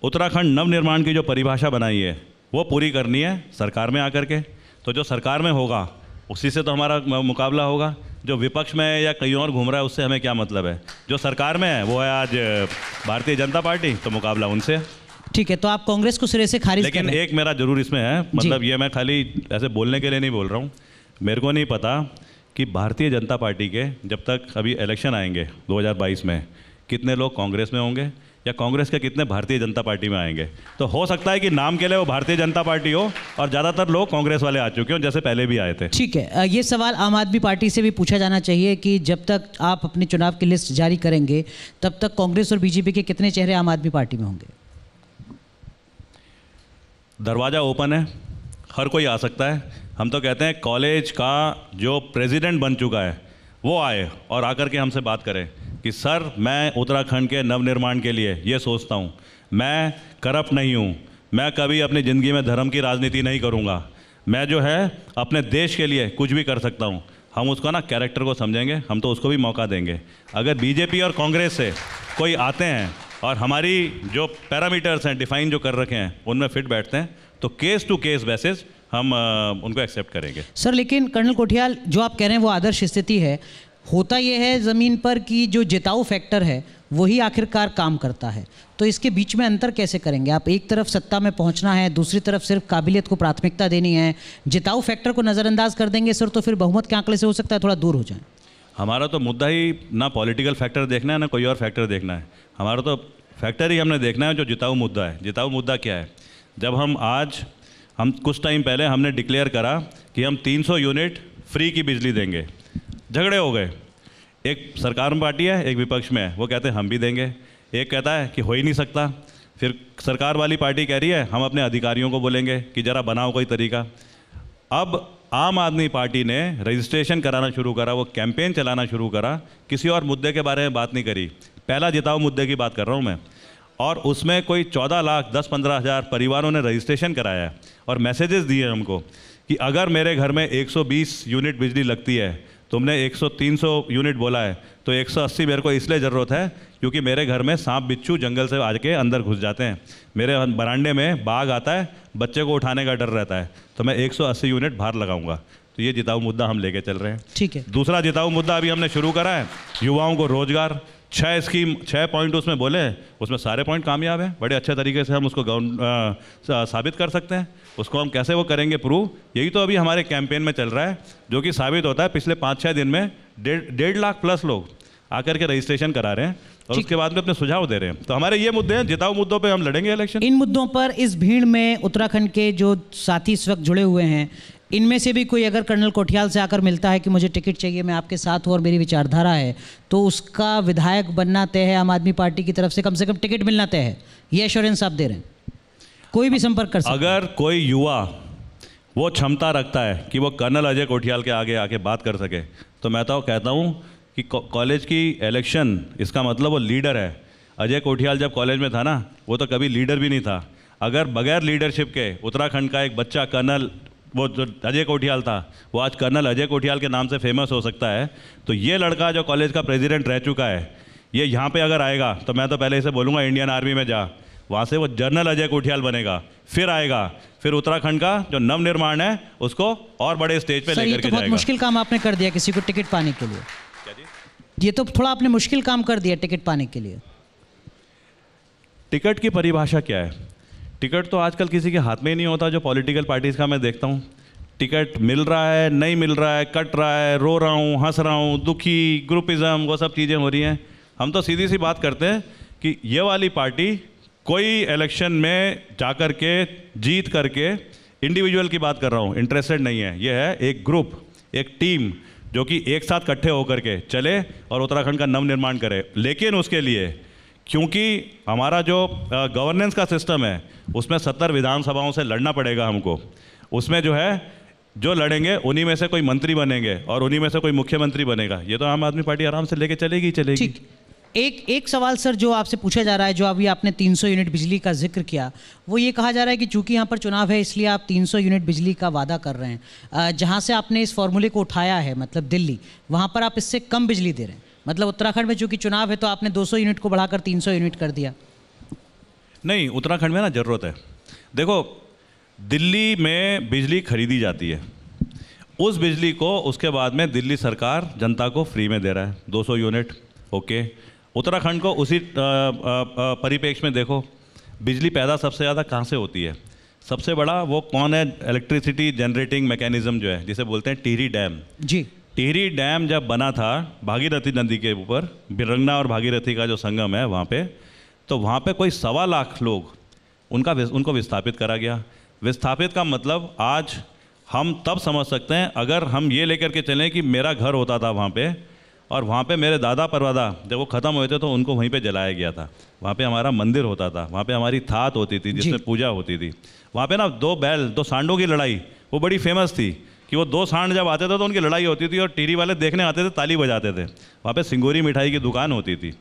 उत्तराखंड नवनिर्माण की जो परिभाषा बनाई है वो पूरी करनी है सरकार में आकर के। तो जो सरकार में होगा उसी से तो हमारा मुकाबला होगा। जो विपक्ष में है या कहीं और घूम रहा है उससे हमें क्या मतलब है। जो सरकार में है वो है आज भारतीय जनता पार्टी, तो मुकाबला उनसे है। ठीक है, तो आप कांग्रेस को सिरे से खारिज लेकिन एक मेरा जरूर इसमें है, मतलब ये मैं खाली ऐसे बोलने के लिए नहीं बोल रहा हूँ। मेरे को नहीं पता कि भारतीय जनता पार्टी के जब तक अभी इलेक्शन आएंगे 2022 में, कितने लोग कांग्रेस में होंगे या कांग्रेस के कितने भारतीय जनता पार्टी में आएंगे। तो हो सकता है कि नाम के लिए वो भारतीय जनता पार्टी हो और ज़्यादातर लोग कांग्रेस वाले आ चुके हो, जैसे पहले भी आए थे। ठीक है, ये सवाल आम आदमी पार्टी से भी पूछा जाना चाहिए कि जब तक आप अपने चुनाव की लिस्ट जारी करेंगे तब तक कांग्रेस और बीजेपी के कितने चेहरे आम आदमी पार्टी में होंगे? दरवाज़ा ओपन है, हर कोई आ सकता है। हम तो कहते हैं कॉलेज का जो प्रेसिडेंट बन चुका है वो आए और आकर के हमसे बात करें कि सर मैं उत्तराखंड के नवनिर्माण के लिए ये सोचता हूँ, मैं करप्ट नहीं हूँ, मैं कभी अपनी ज़िंदगी में धर्म की राजनीति नहीं करूँगा, मैं जो है अपने देश के लिए कुछ भी कर सकता हूँ। हम उसको ना कैरेक्टर को समझेंगे, हम तो उसको भी मौका देंगे। अगर बीजेपी और कांग्रेस से कोई आते हैं और हमारी जो पैरामीटर्स हैं डिफाइन जो कर रखे हैं उनमें फिट बैठते हैं तो केस टू केस बेसिस हम उनको एक्सेप्ट करेंगे। सर लेकिन कर्नल कोठियाल, जो आप कह रहे हैं वो आदर्श स्थिति है। होता ये है ज़मीन पर कि जो जिताऊ फैक्टर है वही आखिरकार काम करता है, तो इसके बीच में अंतर कैसे करेंगे आप? एक तरफ सत्ता में पहुंचना है, दूसरी तरफ सिर्फ काबिलियत को प्राथमिकता देनी है। जिताऊ फैक्टर को नज़रअंदाज कर देंगे सर तो फिर बहुमत के आंकड़े से हो सकता है थोड़ा दूर हो जाए। हमारा तो मुद्दा ही ना पॉलिटिकल फैक्टर देखना है ना कोई और फैक्टर देखना है, हमारा तो फैक्टर ही हमने देखना है जो जिताऊ मुद्दा है। जिताऊ मुद्दा क्या है? जब हम कुछ टाइम पहले हमने डिक्लेयर करा कि हम 300 यूनिट फ्री की बिजली देंगे, झगड़े हो गए। एक सरकार में पार्टी है, एक विपक्ष में है, वो कहते हैं हम भी देंगे, एक कहता है कि हो ही नहीं सकता। फिर सरकार वाली पार्टी कह रही है हम अपने अधिकारियों को बोलेंगे कि ज़रा बनाओ कोई तरीका। अब आम आदमी पार्टी ने रजिस्ट्रेशन कराना शुरू करा, वो कैंपेन चलाना शुरू करा, किसी और मुद्दे के बारे में बात नहीं करी। पहला जिताऊ मुद्दे की बात कर रहा हूँ मैं, और उसमें कोई 14 लाख 10-15 हज़ार परिवारों ने रजिस्ट्रेशन कराया है और मैसेजेस दिए हमको कि अगर मेरे घर में 120 यूनिट बिजली लगती है, तुमने 100-300 यूनिट बोला है, तो 180 मेरे को इसलिए ज़रूरत है क्योंकि मेरे घर में सांप बिच्छू जंगल से आके अंदर घुस जाते हैं, मेरे बरांडे में बाघ आता है, बच्चे को उठाने का डर रहता है, तो मैं 180 यूनिट बाहर लगाऊंगा। तो ये जिताऊ मुद्दा हम लेके चल रहे हैं। ठीक है। दूसरा जिताऊ मुद्दा अभी हमने शुरू करा है, युवाओं को रोजगार। 6 पॉइंट उसमें बोले, उसमें सारे पॉइंट कामयाब हैं, बड़े अच्छे तरीके से हम उसको साबित कर सकते हैं। उसको हम कैसे वो करेंगे प्रूव, यही तो अभी हमारे कैंपेन में चल रहा है, जो कि साबित होता है पिछले 5-6 दिन में 1.5 लाख प्लस लोग आकर के रजिस्ट्रेशन करा रहे हैं और उसके बाद में अपने सुझाव दे रहे हैं। तो हमारे ये मुद्दे हैं, जिताऊ मुद्दों पे हम लड़ेंगे इलेक्शन। इन मुद्दों पर इस भीड़ में उत्तराखंड के जो साथी इस वक्त जुड़े हुए हैं, इनमें से भी कोई अगर कर्नल कोठियाल से आकर मिलता है कि मुझे टिकट चाहिए, मैं आपके साथ हूँ और मेरी विचारधारा है, तो उसका विधायक बनना तय है? आम आदमी पार्टी की तरफ से कम टिकट मिलना तय है, ये एश्योरेंस आप दे रहे हैं? कोई भी संपर्क कर सकता है? अगर कोई युवा वो क्षमता रखता है कि वो कर्नल अजय कोठियाल के आगे आके बात कर सके, तो मैं तो कहता हूँ कि कॉलेज की इलेक्शन, इसका मतलब वो लीडर है। अजय कोठियाल जब कॉलेज में था ना, वो तो कभी लीडर भी नहीं था। अगर बगैर लीडरशिप के उत्तराखंड का एक बच्चा कर्नल, वो जो अजय कोठियाल था, वो आज कर्नल अजय कोठियाल के नाम से फेमस हो सकता है, तो ये लड़का जो कॉलेज का प्रेसिडेंट रह चुका है, ये यहाँ पे अगर आएगा तो मैं तो पहले इसे बोलूँगा इंडियन आर्मी में जा, वहाँ से वो जनरल अजय कोठियाल बनेगा, फिर आएगा, फिर उत्तराखंड का जो नवनिर्माण है उसको और बड़े स्टेज पे लेकर के जाएगा। बहुत मुश्किल काम आपने कर दिया किसी को टिकट पाने के लिए। क्या जी? ये तो थोड़ा आपने मुश्किल काम कर दिया टिकट पाने के लिए। टिकट की परिभाषा क्या है? टिकट तो आजकल किसी के हाथ में ही नहीं होता। जो पॉलिटिकल पार्टीज़ का मैं देखता हूँ, टिकट मिल रहा है, नहीं मिल रहा है, कट रहा है, रो रहा हूँ, हंस रहा हूँ, दुखी, ग्रुपिज़म, वो सब चीज़ें हो रही हैं। हम तो सीधी सी बात करते हैं कि ये वाली पार्टी कोई इलेक्शन में जाकर के जीत करके, इंडिविजुअल की बात कर रहा हूँ, इंटरेस्टेड नहीं है। ये है एक ग्रुप, एक टीम जो कि एक साथ इकट्ठे होकर के चले और उत्तराखंड का नवनिर्माण करे। लेकिन उसके लिए, क्योंकि हमारा जो गवर्नेंस का सिस्टम है उसमें 70 विधानसभाओं से लड़ना पड़ेगा हमको। उसमें जो है, जो लड़ेंगे उन्हीं में से कोई मंत्री बनेंगे और उन्हीं में से कोई मुख्यमंत्री बनेगा। ये तो आम आदमी पार्टी आराम से लेके चलेगी चलेगी। ठीक। एक सवाल सर जो आपसे पूछा जा रहा है, जो अभी आपने 300 यूनिट बिजली का जिक्र किया, वो ये कहा जा रहा है कि चूंकि यहाँ पर चुनाव है इसलिए आप 300 यूनिट बिजली का वादा कर रहे हैं। जहाँ से आपने इस फॉर्मूले को उठाया है, मतलब दिल्ली, वहाँ पर आप इससे कम बिजली दे रहे हैं। मतलब उत्तराखंड में चूंकि चुनाव है तो आपने 200 यूनिट को बढ़ाकर 300 यूनिट कर दिया। नहीं, उत्तराखंड में ना ज़रूरत है। देखो, दिल्ली में बिजली खरीदी जाती है, उस बिजली को उसके बाद में दिल्ली सरकार जनता को फ्री में दे रहा है 200 यूनिट। ओके, उत्तराखंड को उसी परिप्रेक्ष्य में देखो, बिजली पैदा सबसे ज़्यादा कहाँ से होती है? सबसे बड़ा वो कौन है? इलेक्ट्रिसिटी जनरेटिंग मैकेनिज्म जो है, जिसे बोलते हैं टिहरी डैम। जी, टिहरी डैम जब बना था भागीरथी नदी के ऊपर, बिरंगना और भागीरथी का जो संगम है वहाँ पे, तो वहाँ पे कोई 1.25 लाख लोग उनको विस्थापित करा गया। विस्थापित का मतलब आज हम तब समझ सकते हैं अगर हम ये लेकर के चलें कि मेरा घर होता था वहाँ पे, और वहाँ पे मेरे दादा परदादा जब वो ख़त्म हुए थे तो उनको वहीं पे जलाया गया था। वहाँ पे हमारा मंदिर होता था, वहाँ पे हमारी थात होती थी जिसमें पूजा होती थी। वहाँ पे ना 2 सांडों की लड़ाई वो बड़ी फेमस थी कि वो 2 सांड जब आते थे तो उनकी लड़ाई होती थी और टिहरी वाले देखने आते थे, ताली बजाते थे। वहाँ पे सिंगोरी मिठाई की दुकान होती थी।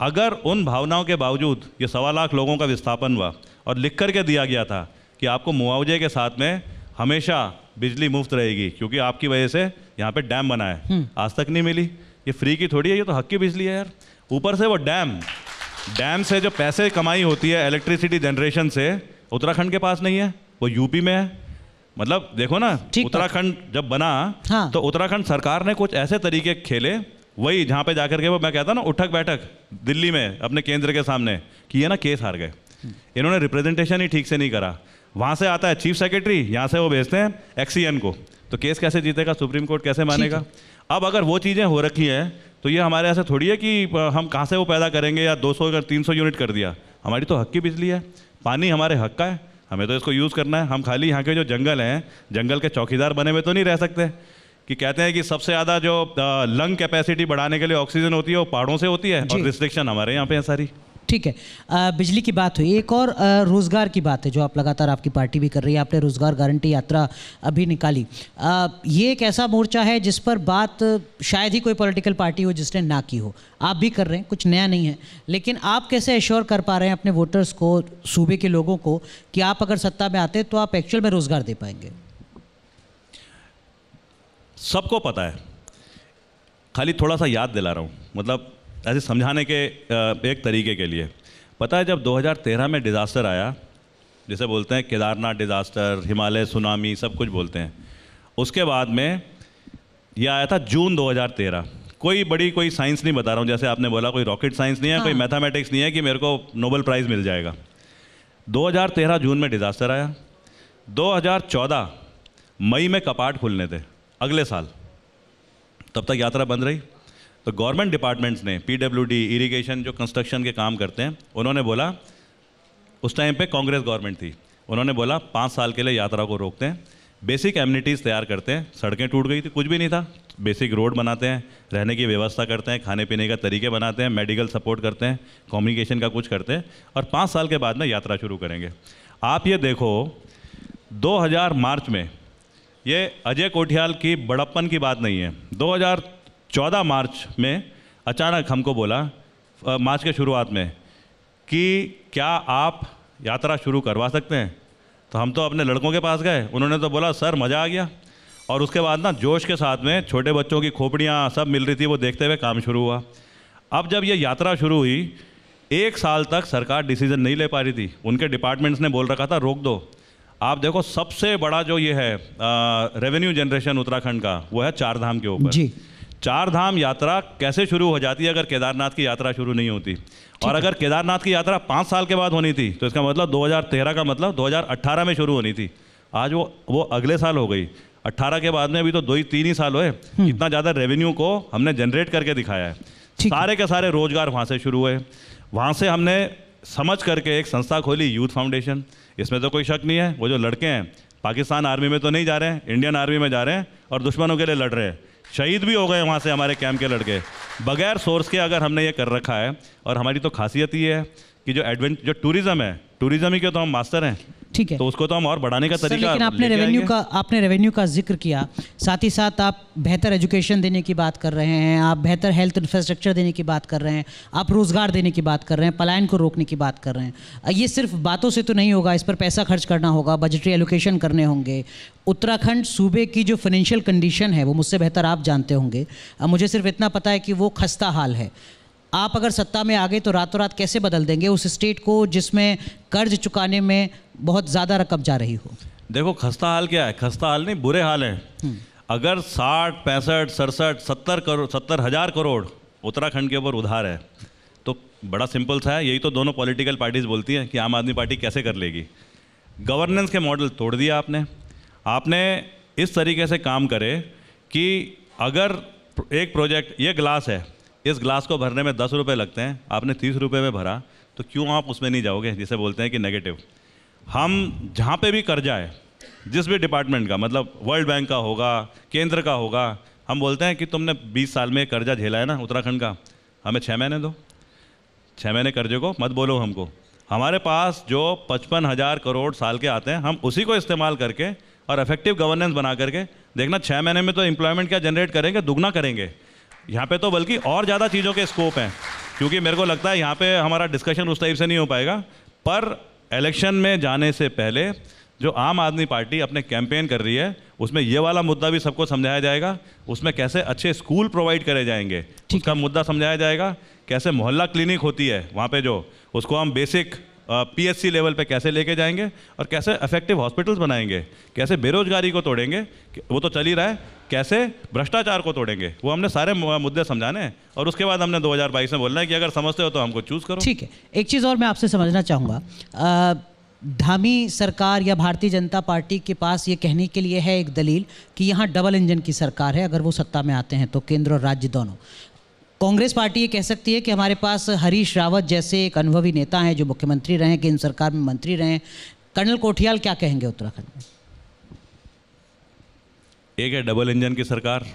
अगर उन भावनाओं के बावजूद ये 1.25 लाख लोगों का विस्थापन हुआ और लिख करके दिया गया था कि आपको मुआवजे के साथ में हमेशा बिजली मुफ्त रहेगी, क्योंकि आपकी वजह से यहाँ पे डैम बना है, आज तक नहीं मिली। ये फ्री की थोड़ी है, ये तो हक की बिजली है यार। ऊपर से वो डैम से जो पैसे कमाई होती है इलेक्ट्रिसिटी जनरेशन से, उत्तराखंड के पास नहीं है, वो यूपी में है। मतलब देखो ना, उत्तराखंड जब बना हाँ। तो उत्तराखंड सरकार ने कुछ ऐसे तरीके खेले, वही जहाँ पे जाकर के वो मैं कहता ना उठक बैठक दिल्ली में अपने केंद्र के सामने कि ये ना केस हार गए, इन्होंने रिप्रेजेंटेशन ही ठीक से नहीं करा। वहाँ से आता है चीफ सेक्रेटरी, यहाँ से वो भेजते हैं एक्सीएन को, तो केस कैसे जीतेगा, सुप्रीम कोर्ट कैसे मानेगा। अब अगर वो चीज़ें हो रखी हैं तो ये हमारे ऐसे थोड़ी है कि हम कहाँ से वो पैदा करेंगे, या 200 अगर 300 यूनिट कर दिया। हमारी तो हक की बिजली है, पानी हमारे हक का है, हमें तो इसको यूज़ करना है। हम खाली यहाँ के जो जंगल हैं, जंगल के चौकीदार बने हुए तो नहीं रह सकते कि कहते हैं कि सबसे ज़्यादा जो लंग कैपेसिटी बढ़ाने के लिए ऑक्सीजन होती है वो पहाड़ों से होती है, और रिस्ट्रिक्शन हमारे यहाँ पे है सारी। ठीक है, बिजली की बात हुई, एक और रोज़गार की बात है जो आप लगातार आपकी पार्टी भी कर रही है। आपने रोज़गार गारंटी यात्रा अभी निकाली। ये एक ऐसा मोर्चा है जिस पर बात शायद ही कोई पॉलिटिकल पार्टी हो जिसने ना की हो। आप भी कर रहे हैं, कुछ नया नहीं है, लेकिन आप कैसे एश्योर कर पा रहे हैं अपने वोटर्स को, सूबे के लोगों को, कि आप अगर सत्ता में आते तो आप एक्चुअल में रोज़गार दे पाएंगे? सबको पता है, खाली थोड़ा सा याद दिला रहा हूँ, मतलब ऐसे समझाने के एक तरीके के लिए। पता है जब 2013 में डिज़ास्टर आया, जिसे बोलते हैं केदारनाथ डिज़ास्टर, हिमालय सुनामी, सब कुछ बोलते हैं, उसके बाद में यह आया था जून 2013। कोई साइंस नहीं बता रहा हूँ, जैसे आपने बोला कोई रॉकेट साइंस नहीं है, कोई मैथमेटिक्स नहीं है कि मेरे को नोबेल प्राइज़ मिल जाएगा। 2013 जून में डिज़ास्टर आया, 2014 मई में कपाट खुलने थे अगले साल, तब तक यात्रा बंद रही। तो गवर्नमेंट डिपार्टमेंट्स ने, पीडब्ल्यूडी, इरिगेशन, जो कंस्ट्रक्शन के काम करते हैं, उन्होंने बोला, उस टाइम पे कांग्रेस गवर्नमेंट थी, उन्होंने बोला 5 साल के लिए यात्रा को रोकते हैं, बेसिक एमिनिटीज़ तैयार करते हैं। सड़कें टूट गई थी, कुछ भी नहीं था, बेसिक रोड बनाते हैं, रहने की व्यवस्था करते हैं, खाने पीने का तरीके बनाते हैं, मेडिकल सपोर्ट करते हैं, कम्युनिकेशन का कुछ करते हैं, और 5 साल के बाद में यात्रा शुरू करेंगे। आप ये देखो 2000 मार्च में, ये अजय कोठियाल की बड़प्पन की बात नहीं है, 2014 मार्च में अचानक हमको बोला, मार्च के शुरुआत में, कि क्या आप यात्रा शुरू करवा सकते हैं। तो हम तो अपने लड़कों के पास गए, उन्होंने तो बोला सर मज़ा आ गया, और उसके बाद ना जोश के साथ में छोटे बच्चों की खोपड़ियाँ सब मिल रही थी, वो देखते हुए काम शुरू हुआ। अब जब ये यात्रा शुरू हुई, 1 साल तक सरकार डिसीजन नहीं ले पा रही थी, उनके डिपार्टमेंट्स ने बोल रखा था रोक दो। आप देखो सबसे बड़ा जो ये है रेवेन्यू जनरेशन उत्तराखंड का, वो है 4 धाम के ऊपर जी। 4 धाम यात्रा कैसे शुरू हो जाती है अगर केदारनाथ की यात्रा शुरू नहीं होती, और अगर केदारनाथ की यात्रा 5 साल के बाद होनी थी तो इसका मतलब 2013 का मतलब 2018 में शुरू होनी थी। आज वो अगले साल हो गई, 18 के बाद में अभी तो 2-3 ही साल हुए, इतना ज़्यादा रेवेन्यू को हमने जनरेट करके दिखाया है। सारे के सारे रोजगार वहाँ से शुरू हुए। वहाँ से हमने समझ करके एक संस्था खोली, यूथ फाउंडेशन। इसमें तो कोई शक नहीं है, वो जो लड़के हैं पाकिस्तान आर्मी में तो नहीं जा रहे हैं, इंडियन आर्मी में जा रहे हैं और दुश्मनों के लिए लड़ रहे हैं, शहीद भी हो गए वहाँ से हमारे कैंप के लड़के, बगैर सोर्स के अगर हमने ये कर रखा है। और हमारी तो खासियत ये है कि जो टूरिज़्म है, टूरिज़्म ही के तो हम मास्टर हैं, ठीक है, तो उसको तो हम और बढ़ाने का तरीका। लेकिन आपने रेवेन्यू का जिक्र किया, साथ ही साथ आप बेहतर एजुकेशन देने की बात कर रहे हैं, आप बेहतर हेल्थ इंफ्रास्ट्रक्चर देने की बात कर रहे हैं, आप रोज़गार देने की बात कर रहे हैं, पलायन को रोकने की बात कर रहे हैं। ये सिर्फ बातों से तो नहीं होगा, इस पर पैसा खर्च करना होगा, बजटरी एलोकेशन करने होंगे। उत्तराखंड सूबे की जो फाइनेंशियल कंडीशन है वो मुझसे बेहतर आप जानते होंगे, मुझे सिर्फ इतना पता है कि वो खस्ता हाल है। आप अगर सत्ता में आ गए तो रातों रात कैसे बदल देंगे उस स्टेट को जिसमें कर्ज चुकाने में बहुत ज़्यादा रकम जा रही हो? देखो खस्ता हाल क्या है, खस्ता हाल नहीं, बुरे हाल हैं। अगर 60, 65, 67, 70 हज़ार करोड़ उत्तराखंड के ऊपर उधार है तो बड़ा सिंपल सा है, यही तो दोनों पॉलिटिकल पार्टीज़ बोलती हैं कि आम आदमी पार्टी कैसे कर लेगी। गवर्नेंस के मॉडल तोड़ दिया आपने इस तरीके से काम करे कि अगर एक प्रोजेक्ट, ये ग्लास है, इस ग्लास को भरने में 10 रुपये लगते हैं, आपने 30 रुपये में भरा, तो क्यों आप उसमें नहीं जाओगे, जिसे बोलते हैं कि नेगेटिव। हम जहाँ पे भी कर्जा है, जिस भी डिपार्टमेंट का, मतलब वर्ल्ड बैंक का होगा, केंद्र का होगा, हम बोलते हैं कि तुमने 20 साल में कर्जा झेला है ना उत्तराखंड का, हमें 6 महीने दो, 6 महीने कर्जे को मत बोलो हमको। हमारे पास जो 55,000 करोड़ साल के आते हैं, हम उसी को इस्तेमाल करके और इफेक्टिव गवर्नेंस बना करके देखना 6 महीने में तो एम्प्लॉयमेंट क्या जनरेट करेंगे, दुगना करेंगे। यहाँ पे तो बल्कि और ज़्यादा चीज़ों के स्कोप हैं, क्योंकि मेरे को लगता है यहाँ पे हमारा डिस्कशन उस टाइप से नहीं हो पाएगा। पर इलेक्शन में जाने से पहले जो आम आदमी पार्टी अपने कैंपेन कर रही है उसमें ये वाला मुद्दा भी सबको समझाया जाएगा, उसमें कैसे अच्छे स्कूल प्रोवाइड करे जाएंगे उसका मुद्दा समझाया जाएगा, कैसे मोहल्ला क्लिनिक होती है वहाँ पे जो उसको हम बेसिक PSC लेवल पे कैसे लेके जाएंगे और कैसे इफेक्टिव हॉस्पिटल्स बनाएंगे, कैसे बेरोजगारी को तोड़ेंगे, वो तो चल ही रहा है, कैसे भ्रष्टाचार को तोड़ेंगे, वो हमने सारे मुद्दे समझाने हैं और उसके बाद हमने 2022 में बोलना है कि अगर समझते हो तो हमको चूज़ करो। ठीक है, एक चीज़ और मैं आपसे समझना चाहूँगा, धामी सरकार या भारतीय जनता पार्टी के पास ये कहने के लिए है एक दलील कि यहाँ डबल इंजन की सरकार है, अगर वो सत्ता में आते हैं तो केंद्र और राज्य दोनों। कांग्रेस पार्टी ये कह सकती है कि हमारे पास हरीश रावत जैसे एक अनुभवी नेता हैं जो मुख्यमंत्री रहे, केंद्र सरकार में मंत्री रहे। कर्नल कोठियाल क्या कहेंगे उत्तराखंड में? एक है डबल इंजन की सरकार,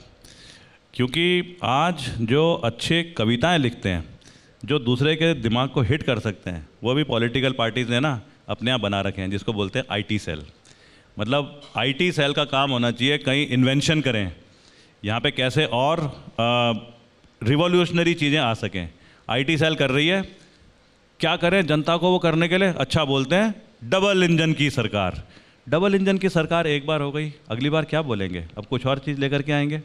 क्योंकि आज जो अच्छे कविताएं लिखते हैं, जो दूसरे के दिमाग को हिट कर सकते हैं, वो भी पॉलिटिकल पार्टीज ने ना अपने यहाँ बना रखे हैं, जिसको बोलते हैं IT सेल। मतलब IT सेल का काम होना चाहिए कहीं इन्वेंशन करें, यहाँ पे कैसे और रिवॉल्यूशनरी चीज़ें आ सकें। IT सेल कर रही है, क्या करें जनता को वो करने के लिए? अच्छा बोलते हैं डबल इंजन की सरकार। डबल इंजन की सरकार एक बार हो गई, अगली बार क्या बोलेंगे? अब कुछ और चीज़ लेकर के आएंगे।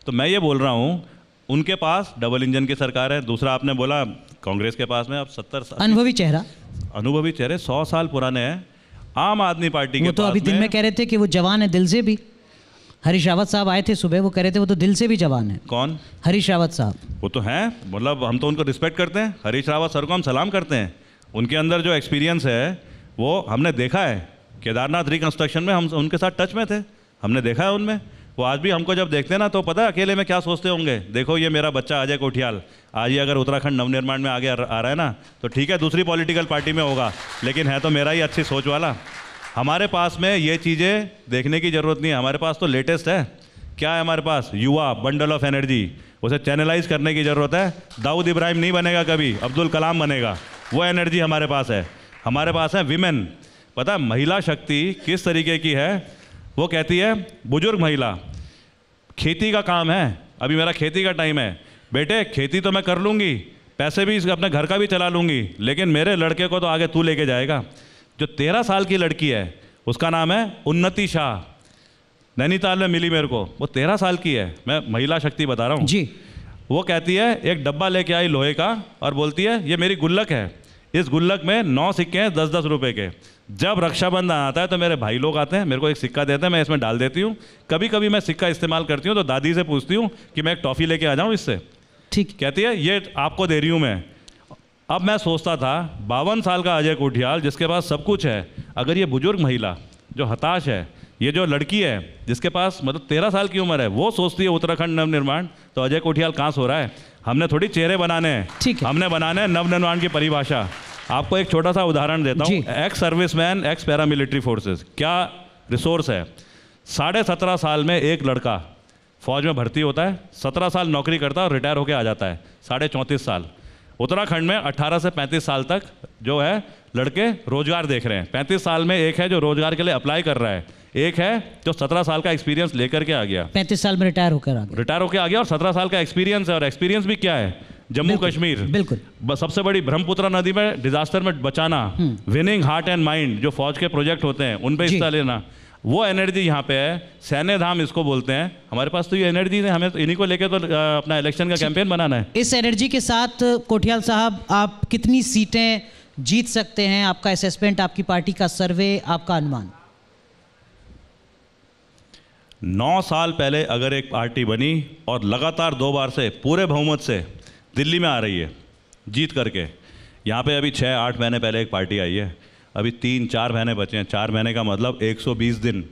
तो मैं ये बोल रहा हूँ उनके पास डबल इंजन की सरकार है। दूसरा आपने बोला कांग्रेस के पास में अब 70 अनुभवी चेहरे 100 साल पुराने हैं। आम आदमी पार्टी के तो अभी दिन में कह रहे थे कि वो जवान है दिल से भी। हरीश रावत साहब आए थे सुबह, वो कह रहे थे वो तो दिल से भी जवान है। कौन? हरीश रावत साहब। वो तो हैं, मतलब हम तो उनको रिस्पेक्ट करते हैं, हरीश रावत सर को हम सलाम करते हैं। उनके अंदर जो एक्सपीरियंस है वो हमने देखा है। केदारनाथ रिकंस्ट्रक्शन में हम उनके साथ टच में थे, हमने देखा है उनमें। वो आज भी हमको जब देखते हैं ना तो पता है अकेले में क्या सोचते होंगे, देखो ये मेरा बच्चा अजय कोठियाल आज ये अगर उत्तराखंड नवनिर्माण में आगे आ रहा है ना तो ठीक है दूसरी पॉलिटिकल पार्टी में होगा, लेकिन है तो मेरा ही अच्छी सोच वाला। हमारे पास में ये चीज़ें देखने की ज़रूरत नहीं है, हमारे पास तो लेटेस्ट है। क्या है हमारे पास? युवा बंडल ऑफ एनर्जी, उसे चैनलाइज करने की ज़रूरत है। दाऊद इब्राहिम नहीं बनेगा कभी, अब्दुल कलाम बनेगा, वो एनर्जी हमारे पास है। हमारे पास है विमेन। पता है महिला शक्ति किस तरीके की है? वो कहती है बुजुर्ग महिला, खेती का काम है, अभी मेरा खेती का टाइम है, बेटे खेती तो मैं कर लूँगी, पैसे भी अपने घर का भी चला लूँगी, लेकिन मेरे लड़के को तो आगे तू लेके जाएगा। जो 13 साल की लड़की है उसका नाम है उन्नति शाह, नैनीताल में मिली मेरे को, वो 13 साल की है, मैं महिला शक्ति बता रहा हूँ जी। वो कहती है एक डब्बा लेके आई लोहे का और बोलती है ये मेरी गुल्लक है, इस गुल्लक में 9 सिक्के हैं 10-10 रुपए के। जब रक्षाबंधन आता है तो मेरे भाई लोग आते हैं, मेरे को एक सिक्का देते हैं, मैं इसमें डाल देती हूँ। कभी कभी मैं सिक्का इस्तेमाल करती हूँ तो दादी से पूछती हूँ कि मैं एक टॉफ़ी लेके आ जाऊँ इससे। ठीक, कहती है ये आपको दे रही हूँ मैं। अब मैं सोचता था 52 साल का अजय कोठियाल जिसके पास सब कुछ है, अगर ये बुजुर्ग महिला जो हताश है, ये जो लड़की है जिसके पास मतलब 13 साल की उम्र है, वो सोचती है उत्तराखंड नवनिर्माण, तो अजय कोठियाल कहाँ सो रहा है? हमने थोड़ी चेहरे बनाने हैं, हमने बनाने हैं नवनिर्माण की परिभाषा। आपको एक छोटा सा उदाहरण देता हूँ। Ex serviceman, x paramilitary forces, क्या रिसोर्स है? 17.5 साल में एक लड़का फौज में भर्ती होता है, 17 साल नौकरी करता है और रिटायर होकर आ जाता है, 34.5 साल। उत्तराखंड में 18 से 35 साल तक जो है लड़के रोजगार देख रहे हैं। 35 साल में एक है जो रोजगार के लिए अप्लाई कर रहा है, एक है जो 17 साल का एक्सपीरियंस लेकर के आ गया, 35 साल में रिटायर होकर आ गया और 17 साल का एक्सपीरियंस है। और एक्सपीरियंस भी क्या है? जम्मू कश्मीर, बिल्कुल सबसे बड़ी ब्रह्मपुत्र नदी में डिजास्टर में बचाना, विनिंग हार्ट एंड माइंड जो फौज के प्रोजेक्ट होते हैं उन पे हिस्सा लेना, वो एनर्जी यहाँ पे है। सैन्य धाम इसको बोलते हैं। हमारे पास तो ये एनर्जी है, हमें तो इन्हीं को लेकर तो अपना इलेक्शन का कैंपेन बनाना है। इस एनर्जी के साथ कोठियाल साहब आप कितनी सीटें जीत सकते हैं? आपका असेसमेंट, आपकी पार्टी का सर्वे, आपका अनुमान? 9 साल पहले अगर एक पार्टी बनी और लगातार 2 बार से पूरे बहुमत से दिल्ली में आ रही है जीत करके, यहाँ पे अभी 6-8 महीने पहले एक पार्टी आई है, अभी 3-4 महीने बचे हैं। 4 महीने का मतलब 120 दिन।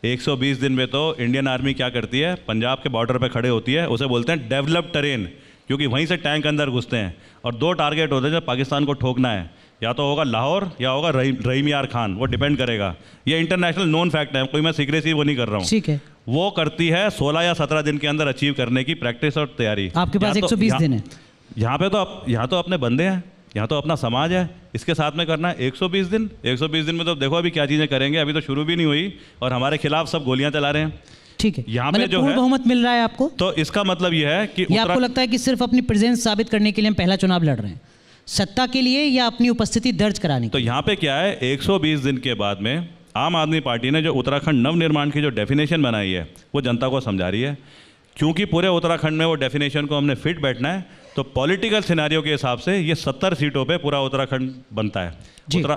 120 दिन में तो इंडियन आर्मी क्या करती है? पंजाब के बॉर्डर पे खड़े होती है, उसे बोलते हैं डेवलप टेरेन, क्योंकि वहीं से टैंक अंदर घुसते हैं। और 2 टारगेट होते हैं जो पाकिस्तान को ठोकना है, या तो होगा लाहौर या होगा रहीम यार खान, वो डिपेंड करेगा। ये इंटरनेशनल नोन फैक्ट है, कोई मैं सीक्रेसी वो नहीं कर रहा हूँ। ठीक है, वो करती है 16 या 17 दिन के अंदर अचीव करने की प्रैक्टिस और तैयारी। आपके पास 120 दिन है। यहाँ तो अपने बंदे हैं, यहाँ तो अपना समाज है, इसके साथ में करना है 120 दिन। 120 दिन में तो देखो अभी क्या चीज़ें करेंगे, अभी तो शुरू भी नहीं हुई और हमारे खिलाफ सब गोलियां चला रहे हैं। ठीक है, यहाँ पे जो है बहुमत मिल रहा है आपको, तो इसका मतलब ये है कि आपको लगता है कि सिर्फ अपनी प्रेजेंस साबित करने के लिए हम पहला चुनाव लड़ रहे हैं, सत्ता के लिए या अपनी उपस्थिति दर्ज कराने के? तो यहाँ पे क्या है, 120 दिन के बाद में आम आदमी पार्टी ने जो उत्तराखंड नवनिर्माण की जो डेफिनेशन बनाई है वो जनता को समझा रही है। क्योंकि पूरे उत्तराखंड में वो डेफिनेशन को हमने फिट बैठना है, तो पॉलिटिकल सिनेरियो के हिसाब से ये 70 सीटों पे पूरा उत्तराखंड बनता है।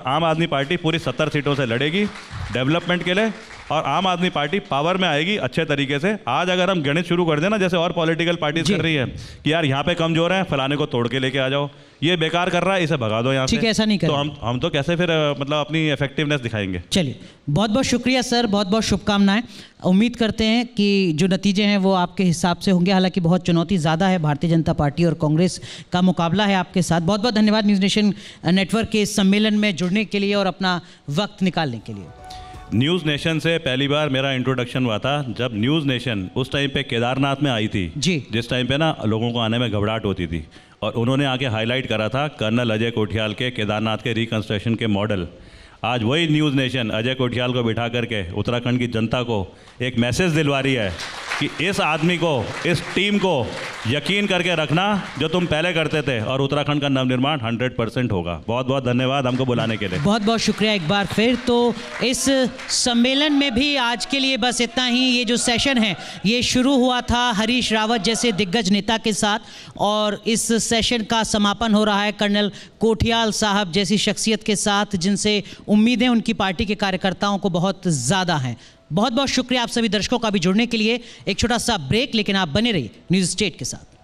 आम आदमी पार्टी पूरी 70 सीटों से लड़ेगी डेवलपमेंट के लिए, और आम आदमी पार्टी पावर में आएगी अच्छे तरीके से। आज अगर हम गणित शुरू कर दें ना, जैसे और पॉलिटिकल पार्टीज कर रही है कि यार यहाँ पे कमजोर है, फलाने को तोड़ के लेके आ जाओ, ये बेकार कर रहा है, इसे भगा दो यहाँ से। ठीक है, ऐसा नहीं करें। तो हम तो कैसे फिर मतलब अपनी इफेक्टिवनेस दिखाएंगे। चलिए, बहुत बहुत शुक्रिया सर, बहुत बहुत शुभकामनाएं। उम्मीद करते हैं कि जो नतीजे हैं वो आपके हिसाब से होंगे। हालांकि बहुत चुनौती ज़्यादा है, भारतीय जनता पार्टी और कांग्रेस का मुकाबला है आपके साथ। बहुत बहुत धन्यवाद न्यूज़ नेशन नेटवर्क के इस सम्मेलन में जुड़ने के लिए और अपना वक्त निकालने के लिए। न्यूज़ नेशन से पहली बार मेरा इंट्रोडक्शन हुआ था जब न्यूज़ नेशन उस टाइम पे केदारनाथ में आई थी जी, जिस टाइम पे ना लोगों को आने में घबराहट होती थी, और उन्होंने आके हाईलाइट करा था कर्नल अजय कोठियाल के केदारनाथ के रिकंस्ट्रक्शन के मॉडल। आज वही न्यूज़ नेशन अजय कोठियाल को बिठा करके उत्तराखंड की जनता को एक मैसेज दिलवा रही है कि इस आदमी को, इस टीम को यकीन करके रखना जो तुम पहले करते थे, और उत्तराखंड का नवनिर्माण 100% होगा। बहुत बहुत धन्यवाद हमको बुलाने के लिए। बहुत बहुत शुक्रिया एक बार फिर। तो इस सम्मेलन में भी आज के लिए बस इतना ही। ये जो सेशन है ये शुरू हुआ था हरीश रावत जैसे दिग्गज नेता के साथ, और इस सेशन का समापन हो रहा है कर्नल कोठियाल साहब जैसी शख्सियत के साथ, जिनसे उम्मीदें उनकी पार्टी के कार्यकर्ताओं को बहुत ज़्यादा हैं। बहुत बहुत शुक्रिया आप सभी दर्शकों का भी जुड़ने के लिए। एक छोटा सा ब्रेक, लेकिन आप बने रहिए न्यूज़ स्टेट के साथ।